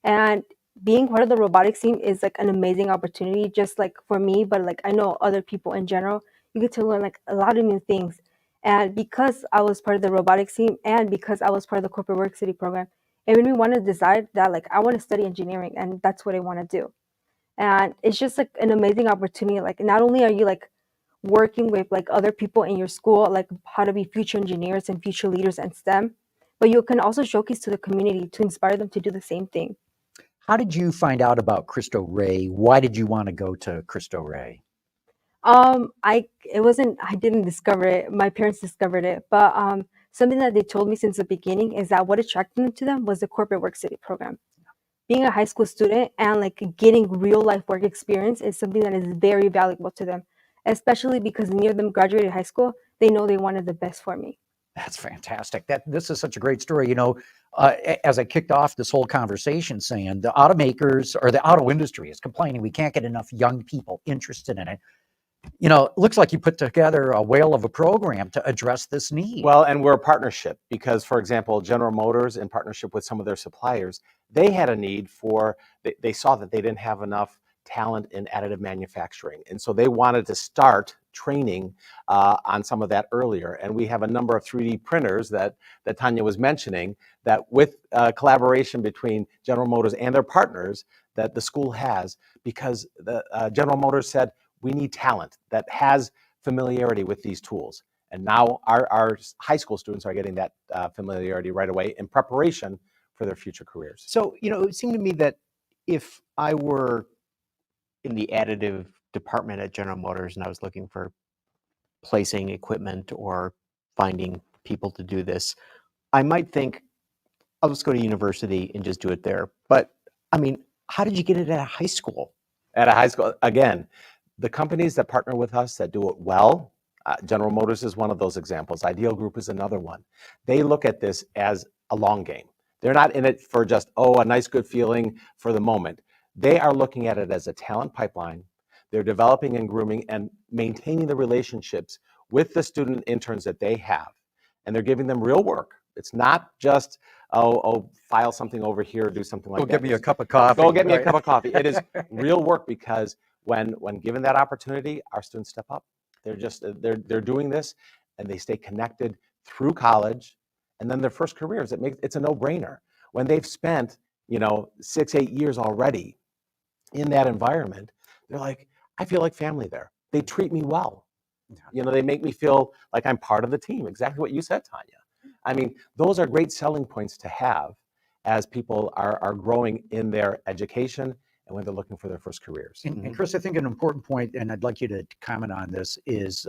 And being part of the robotics team is an amazing opportunity, just for me, but I know other people in general. You get to learn a lot of new things. And because I was part of the robotics team and because I was part of the corporate work city program, it made me want to decide that I want to study engineering and that's what I want to do. And it's just an amazing opportunity. Not only are you working with other people in your school, how to be future engineers and future leaders in STEM, but you can also showcase to the community to inspire them to do the same thing. How did you find out about Cristo Rey? Why did you want to go to Cristo Rey? I didn't discover it. My parents discovered it, but something that they told me since the beginning is that what attracted them to them was the corporate work city program. Being a high school student and getting real life work experience is something that is very valuable to them, especially because near them graduated high school, they know they wanted the best for me. That's fantastic. This is such a great story. As I kicked off this whole conversation saying the automakers or the auto industry is complaining we can't get enough young people interested in it. It looks like you put together a whale of a program to address this need. Well, and we're a partnership because, for example, General Motors, in partnership with some of their suppliers, they had a need they saw that they didn't have enough talent in additive manufacturing. And so they wanted to start training on some of that earlier. And we have a number of 3D printers that Tania was mentioning that with collaboration between General Motors and their partners that the school has, because the General Motors said, we need talent that has familiarity with these tools. And now our high school students are getting that familiarity right away in preparation for their future careers. So, it seemed to me that if I were in the additive department at General Motors and I was looking for placing equipment or finding people to do this, I might think, I'll just go to university and just do it there. But how did you get it at a high school? At a high school, again, the companies that partner with us that do it well, General Motors is one of those examples. Ideal Group is another one. They look at this as a long game. They're not in it for just, a nice, good feeling for the moment. They are looking at it as a talent pipeline. They're developing and grooming and maintaining the relationships with the student interns that they have. and they're giving them real work. It's not just, file something over here, do something like Go that. get me a cup of coffee. Go get me a right? cup of coffee. It is real work, because when given that opportunity, our students step up. They're doing this, and they stay connected through college, and then their first careers. It's a no-brainer. When they've spent 6-8 years already in that environment, they're like, I feel like family there. They treat me well. They make me feel like I'm part of the team. Exactly what you said, Tanya. I mean, those are great selling points to have as people are growing in their education and when they're looking for their first careers. And Chris, I think an important point, and I'd like you to comment on this, is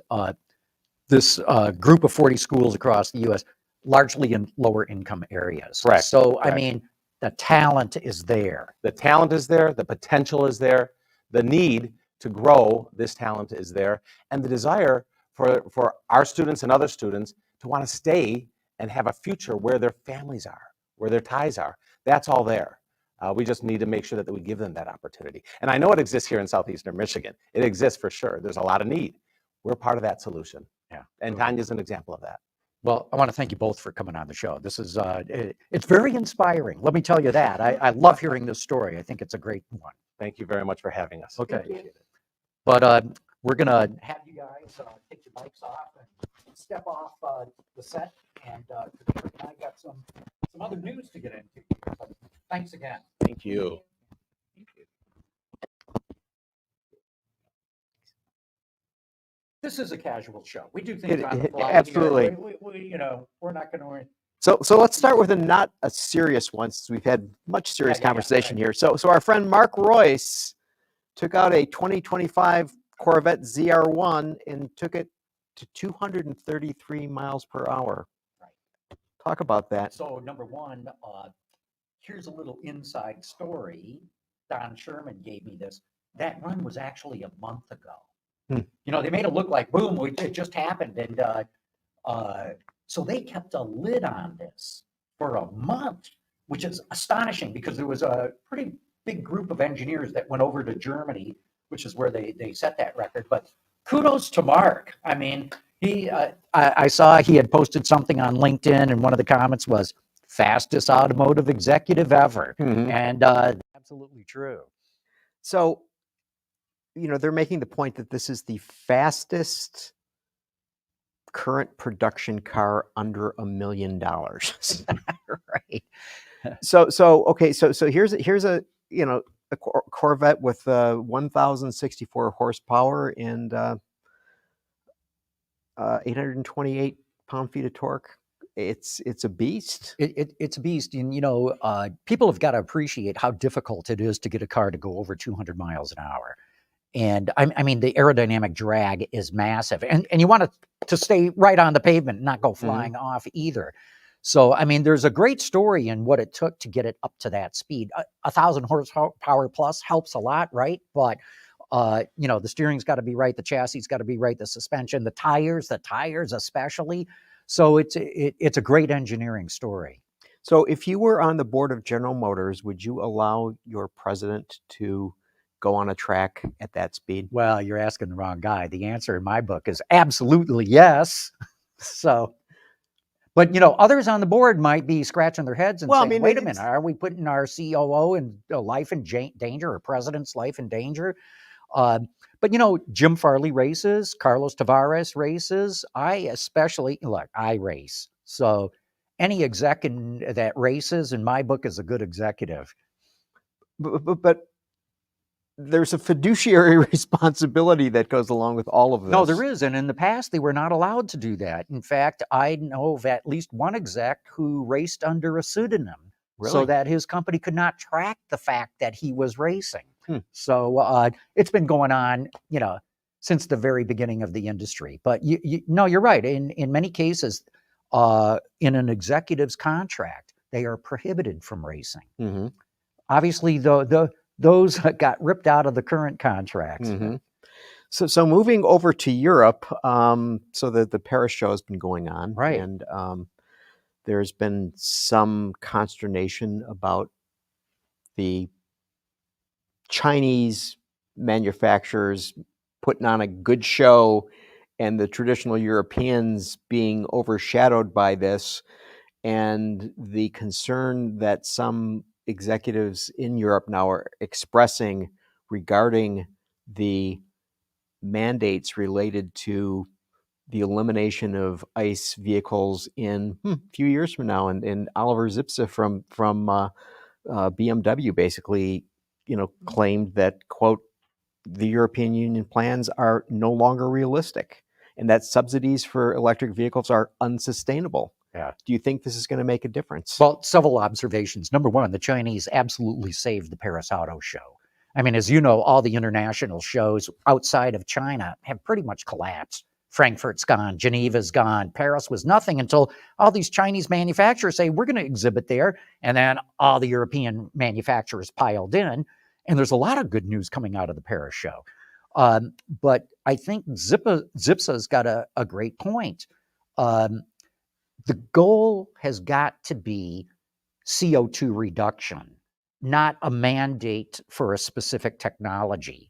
this group of 40 schools across the U.S., largely in lower income areas. Correct. So, Correct. I mean, the talent is there. The talent is there, the potential is there, the need to grow this talent is there, and the desire for our students and other students to want to stay and have a future where their families are, where their ties are. That's all there. We just need to make sure that we give them that opportunity. And I know it exists here in Southeastern Michigan. It exists for sure. There's a lot of need. We're part of that solution. Yeah. And Tanya's an example of that. Well, I want to thank you both for coming on the show. This is, it's very inspiring. Let me tell you that. I love hearing this story. I think it's a great one. Thank you very much for having us. Okay. Thank you. But we're going to have you guys take your bikes off and step off the set. And I got some other news to get into. But thanks again. Thank you. This is a casual show. We do things on the fly. Absolutely. We're not going to. So let's start with not a serious one, since we've had much serious conversation here. So our friend Mark Royce took out a 2025 Corvette ZR1 and took it to 233 miles per hour. Right. Talk about that. So number one, here's a little inside story. Don Sherman gave me this. That run was actually a month ago. They made it look like, boom, it just happened. And so they kept a lid on this for a month, which is astonishing, because there was a pretty big group of engineers that went over to Germany, which is where they set that record. But kudos to Mark. I mean, I saw he had posted something on LinkedIn, and one of the comments was, fastest automotive executive ever. And absolutely true. So, they're making the point that this is the fastest current production car under $1 million. Right. So here's a a Corvette with 1,064 horsepower and 828 pound-feet of torque. It's a beast. It's a beast, and people have got to appreciate how difficult it is to get a car to go over 200 miles an hour. And I mean, the aerodynamic drag is massive, and you want it to stay right on the pavement, not go flying off either. So, I mean, there's a great story in what it took to get it up to that speed. 1,000 horsepower plus helps a lot, right? But the steering's got to be right, the chassis's got to be right, the suspension, the tires especially. So it's a great engineering story. So if you were on the board of General Motors, would you allow your president to go on a track at that speed? Well, you're asking the wrong guy. The answer in my book is absolutely yes. So, but others on the board might be scratching their heads and saying, wait a minute, are we putting our COO in life in danger, or president's life in danger? But Jim Farley races, Carlos Tavares races. I race. So any exec that races in my book is a good executive. But there's a fiduciary responsibility that goes along with all of this. No, there is. And in the past, they were not allowed to do that. In fact, I know of at least one exec who raced under a pseudonym, so that his company could not track the fact that he was racing. So it's been going on, since the very beginning of the industry. But you're right. In many cases, in an executive's contract, they are prohibited from racing. Obviously, those got ripped out of the current contracts. So moving over to Europe, so the Paris show has been going on, right? And there's been some consternation about the Chinese manufacturers putting on a good show and the traditional Europeans being overshadowed by this, and the concern that some executives in Europe now are expressing regarding the mandates related to the elimination of ICE vehicles in a few years from now. And Oliver Zipse from BMW basically, claimed that, quote, the European Union plans are no longer realistic and that subsidies for electric vehicles are unsustainable. Yeah. Do you think this is going to make a difference? Well, several observations. Number one, the Chinese absolutely saved the Paris Auto Show. I mean, as you know, all the international shows outside of China have pretty much collapsed. Frankfurt's gone, Geneva's gone, Paris was nothing until all these Chinese manufacturers say, we're going to exhibit there. And then all the European manufacturers piled in. And there's a lot of good news coming out of the Paris show. But I think Zipsa's got a great point. The goal has got to be CO2 reduction, not a mandate for a specific technology.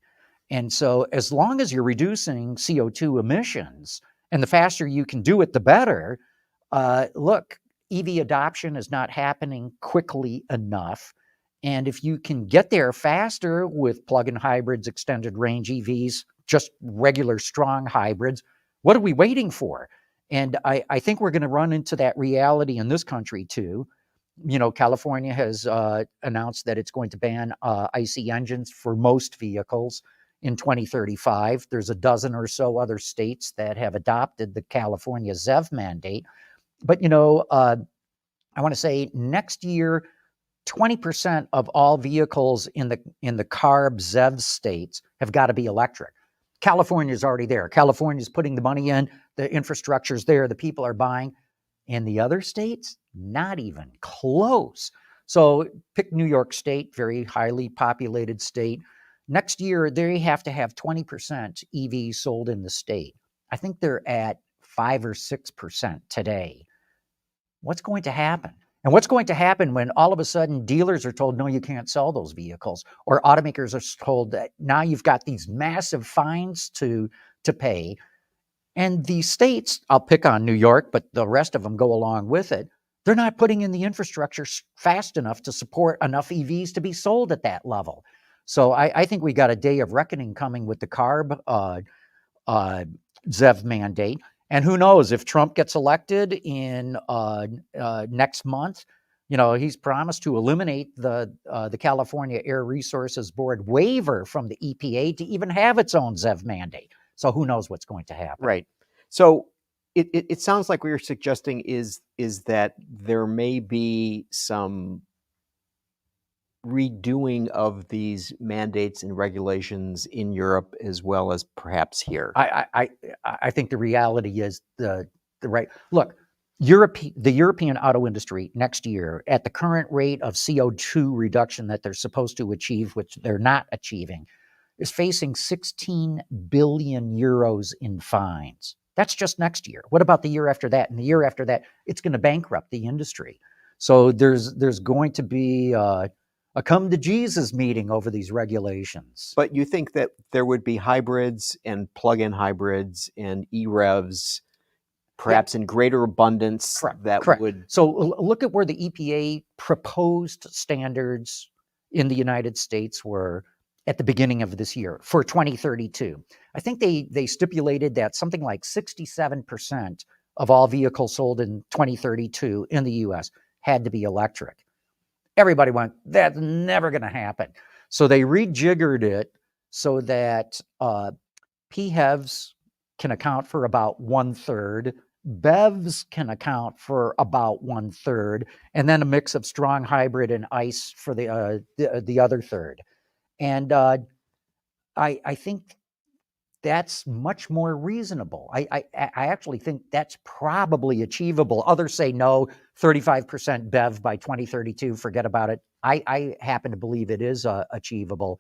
And so as long as you're reducing CO2 emissions, and the faster you can do it, the better. Look, EV adoption is not happening quickly enough. And if you can get there faster with plug-in hybrids, extended range EVs, just regular strong hybrids, what are we waiting for? And I think we're going to run into that reality in this country too. California has announced that it's going to ban ICE engines for most vehicles in 2035. There's a dozen or so other states that have adopted the California ZEV mandate. But, I want to say next year, 20% of all vehicles in the CARB ZEV states have got to be electric. California is already there. California is putting the money in. The infrastructure's there. The people are buying. In the other states, not even close. So pick New York State, very highly populated state. Next year, they have to have 20% EVs sold in the state. I think they're at 5 or 6% today. What's going to happen? And what's going to happen when all of a sudden dealers are told, no, you can't sell those vehicles, or automakers are told that now you've got these massive fines to pay. And the states, I'll pick on New York, but the rest of them go along with it. They're not putting in the infrastructure fast enough to support enough EVs to be sold at that level. So I think we got a day of reckoning coming with the CARB ZEV mandate. And who knows, if Trump gets elected in next month, he's promised to eliminate the California Air Resources Board waiver from the EPA to even have its own ZEV mandate. So who knows what's going to happen? Right. So it sounds like what you're suggesting is that there may be some redoing of these mandates and regulations in Europe as well as perhaps here. I think the reality is the right look. The European auto industry next year, at the current rate of CO2 reduction that they're supposed to achieve, which they're not achieving, is facing 16 billion euros in fines. That's just next year. What about the year after that? And the year after that, it's going to bankrupt the industry. So there's going to be a come to Jesus meeting over these regulations. But you think that there would be hybrids and plug-in hybrids and e-revs, perhaps in greater abundance? Correct. Would... So look at where the EPA proposed standards in the United States were at the beginning of this year for 2032. I think they stipulated that something like 67% of all vehicles sold in 2032 in the U.S. had to be electric. Everybody went, that's never going to happen. So they rejiggered it so that PHEVs can account for about 1/3, BEVs can account for about 1/3, and then a mix of strong hybrid and ICE for the other third. And I think that's much more reasonable. I actually think that's probably achievable. Others say no, 35% BEV by 2032, forget about it. I happen to believe it is achievable.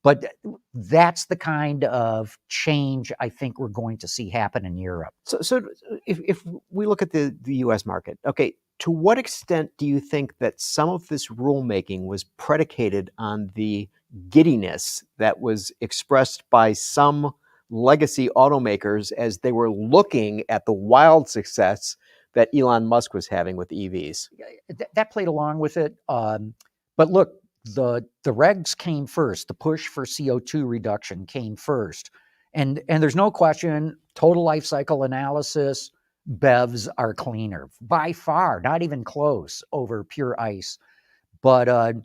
But that's the kind of change I think we're going to see happen in Europe. So if we look at the U.S. market, okay, to what extent do you think that some of this rulemaking was predicated on the giddiness that was expressed by some legacy automakers as they were looking at the wild success that Elon Musk was having with EVs. That played along with it. But look, the regs came first. The push for CO2 reduction came first. And there's no question, total life cycle analysis, BEVs are cleaner by far, not even close over pure ICE. But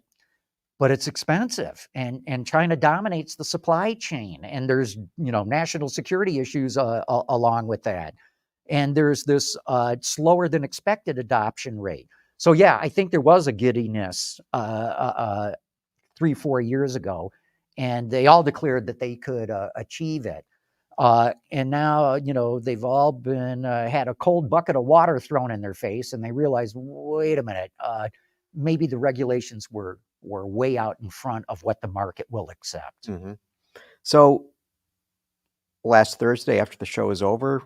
it's expensive, and China dominates the supply chain, and there's national security issues along with that, and there's this slower than expected adoption rate. So yeah, I think there was a giddiness 3-4 years ago, and they all declared that they could achieve it. And now, they've all been had a cold bucket of water thrown in their face, and they realized, wait a minute, maybe the regulations were way out in front of what the market will accept. Mm-hmm. So last Thursday, after the show was over,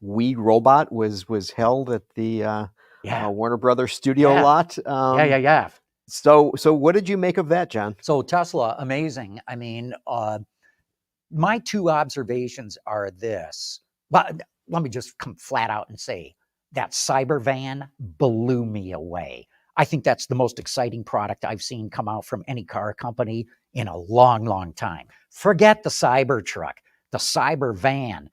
We Robot was held at the Warner Brothers studio lot. Yeah. So what did you make of that, John? So Tesla, amazing. I mean, my two observations are this. But let me just come flat out and say that Cybervan blew me away. I think that's the most exciting product I've seen come out from any car company in a long, long time. Forget the Cybertruck, the Cybervan.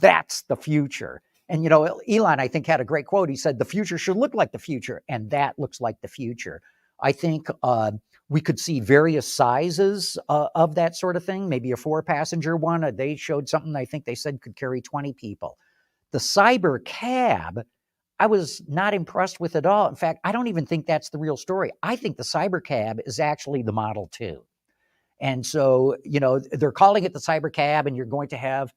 That's the future. And, Elon, I think, had a great quote. He said, the future should look like the future. And that looks like the future. I think we could see various sizes of that sort of thing, maybe a 4-passenger one. They showed something I think they said could carry 20 people. The Cyber Cab, I was not impressed with at all. In fact, I don't even think that's the real story. I think the Cyber Cab is actually the Model 2. And so, they're calling it the Cyber Cab, and you're going to have,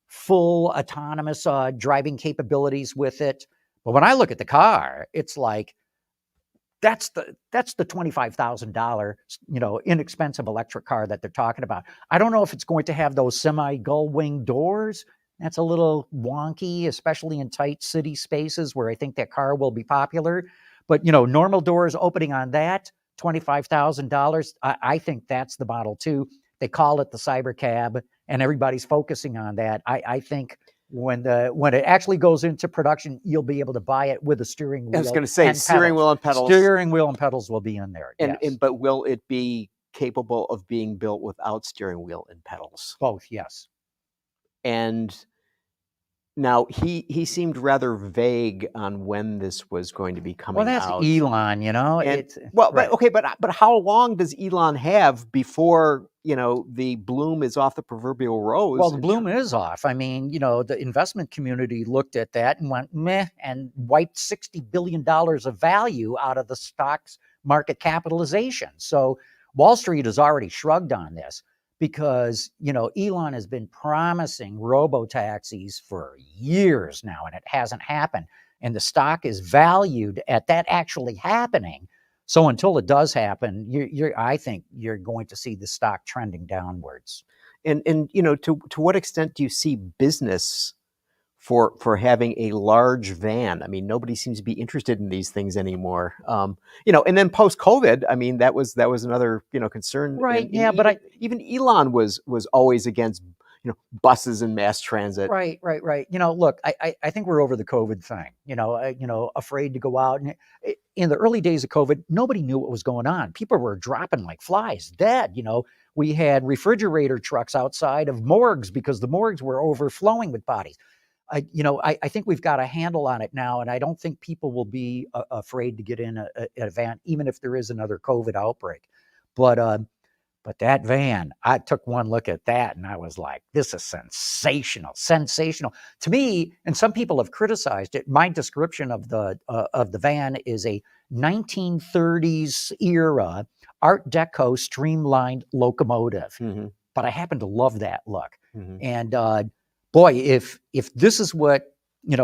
full autonomous driving capabilities with it. But when I look at the car, it's like, that's the $25,000, inexpensive electric car that they're talking about. I don't know if it's going to have those semi-gull wing doors. That's a little wonky, especially in tight city spaces where I think that car will be popular. But, normal doors opening on that, $25,000. I think that's the Model 2. They call it the Cyber Cab, and everybody's focusing on that. I think when it actually goes into production, you'll be able to buy it with a steering wheel. I was going to say steering wheel and pedals. Steering wheel and pedals will be in there. But will it be capable of being built without steering wheel and pedals? Both, yes. And now he seemed rather vague on when this was going to be coming out. Well, that's Elon, But how long does Elon have before the bloom is off the proverbial rose? Well, the bloom is off. I mean, the investment community looked at that and went meh, and wiped $60 billion of value out of the stock's market capitalization. So Wall Street has already shrugged on this, because, Elon has been promising robo-taxis for years now, and it hasn't happened. And the stock is valued at that actually happening. So until it does happen, I think you're going to see the stock trending downwards. And to what extent do you see business for having a large van? I mean, nobody seems to be interested in these things anymore. And then post-COVID, I mean, that was another concern. Right. And but even Elon was always against buses and mass transit. Right. Look, I think we're over the COVID thing. Afraid to go out. And in the early days of COVID, nobody knew what was going on. People were dropping like flies, dead. We had refrigerator trucks outside of morgues because the morgues were overflowing with bodies. I think we've got a handle on it now, and I don't think people will be afraid to get in a van, even if there is another COVID outbreak. But that van, I took one look at that, and I was like, this is sensational. To me, and some people have criticized it, my description of the van is a 1930s era Art Deco streamlined locomotive. Mm-hmm. But I happen to love that look. Mm-hmm. And boy, if this is what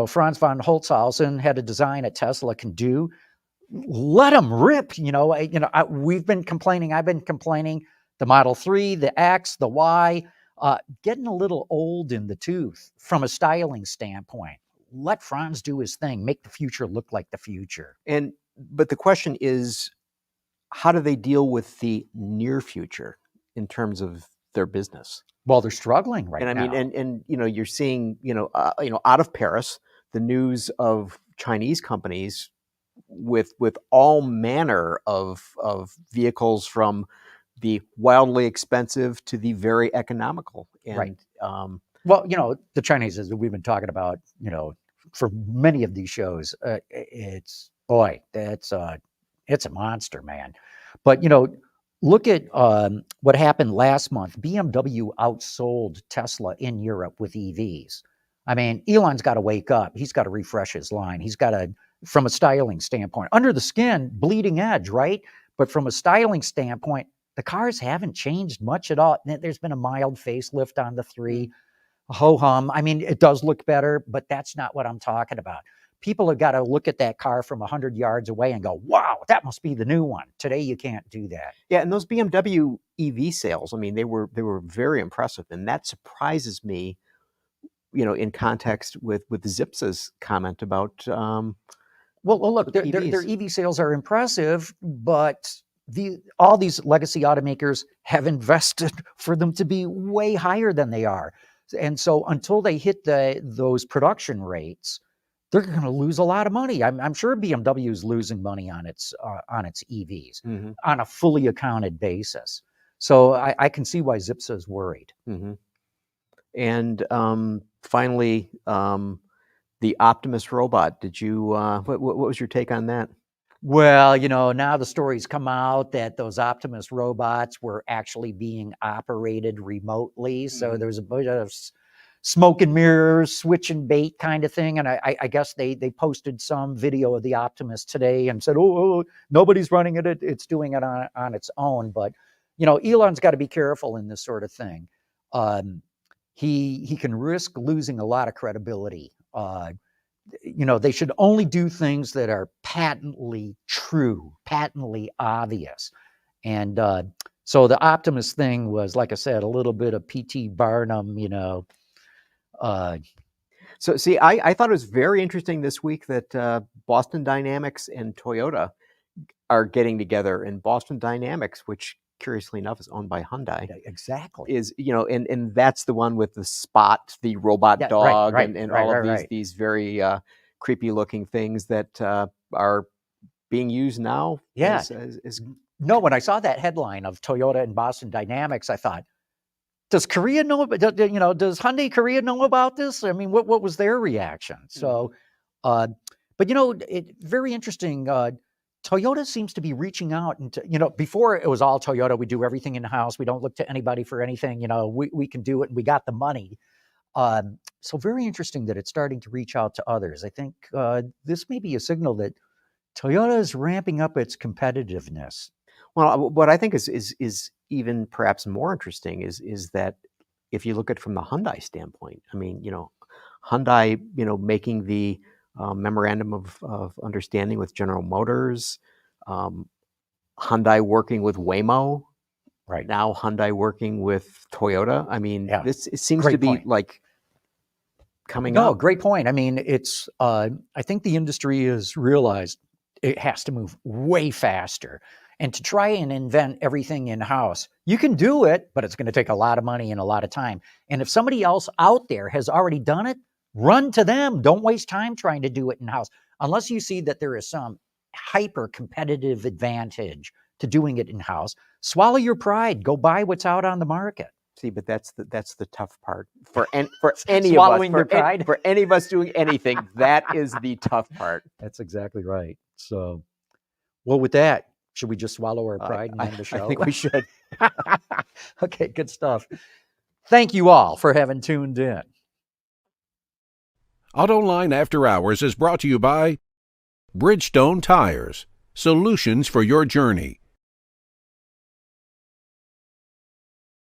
Franz von Holzhausen, head of design at Tesla, can do, let them rip. We've been complaining. I've been complaining. The Model 3, the X, the Y, getting a little old in the tooth from a styling standpoint. Let Franz do his thing. Make the future look like the future. But the question is, how do they deal with the near future in terms of their business? Well, they're struggling right And I now. mean, and you're seeing, out of Paris, the news of Chinese companies with all manner of vehicles, from the wildly expensive to the very economical. And, Right. Well, the Chinese, as we've been talking about, for many of these shows, it's a monster, man. But look at what happened last month. BMW outsold Tesla in Europe with EVs. I mean, Elon's got to wake up. He's got to refresh his line. He's got to, from a styling standpoint, under the skin, bleeding edge, right? But from a styling standpoint, the cars haven't changed much at all. There's been a mild facelift on the 3. Ho-hum. I mean, it does look better, but that's not what I'm talking about. People have got to look at that car from 100 yards away and go, wow, that must be the new one. Today, you can't do that. Yeah, and those BMW EV sales, I mean, they were very impressive. And that surprises me, in context with Zipsa's comment about well, look, their EVs. EV sales are impressive, but all these legacy automakers have invested for them to be way higher than they are. And so until they hit those production rates, they're going to lose a lot of money. I'm sure BMW is losing money on its EVs on a fully accounted basis. So I can see why Zipsa is worried. Mm-hmm. And finally, the Optimus robot. Did you? What was your take on that? Well, now the stories come out that those Optimus robots were actually being operated remotely. So there was a bit of smoke and mirrors, switch and bait kind of thing. And I guess they posted some video of the Optimus today and said, oh, nobody's running it. It's doing it on its own. But, Elon's got to be careful in this sort of thing. He can risk losing a lot of credibility. They should only do things that are patently true, patently obvious. And so the Optimus thing was, like I said, a little bit of P.T. Barnum, So see, I thought it was very interesting this week that Boston Dynamics and Toyota are getting together. And Boston Dynamics, which curiously enough is owned by Hyundai, exactly, is and that's the one with the Spot, the robot dog, and all of these very creepy looking things that are being used now. Yeah. No, when I saw that headline of Toyota and Boston Dynamics, I thought, does Korea know? Does Hyundai Korea know about this? I mean, what was their reaction? So, but very interesting. Toyota seems to be reaching out, and before it was all Toyota. We do everything in house. We don't look to anybody for anything. We can do it, and we got the money. So very interesting that it's starting to reach out to others. I think this may be a signal that Toyota is ramping up its competitiveness. Well, what I think is even perhaps more interesting is that if you look at it from the Hyundai standpoint, I mean, Hyundai, making the memorandum of understanding with General Motors, Hyundai working with Waymo, right now Hyundai working with Toyota. I mean, it seems to be like coming up. No, great point. I mean, it's I think the industry has realized it has to move way faster. And to try and invent everything in-house, you can do it, but it's going to take a lot of money and a lot of time. And if somebody else out there has already done it, run to them. Don't waste time trying to do it in-house, unless you see that there is some hyper-competitive advantage to doing it in-house. Swallow your pride. Go buy what's out on the market. See, but that's the tough part for any Swallowing of us. your pride. For any of us doing anything, that is the tough part. That's exactly right. So, well, with that, should we just swallow our pride and end the show? I think we should. Okay, good stuff. Thank you all for having tuned in. AutoLine After Hours is brought to you by Bridgestone Tires, solutions for your journey.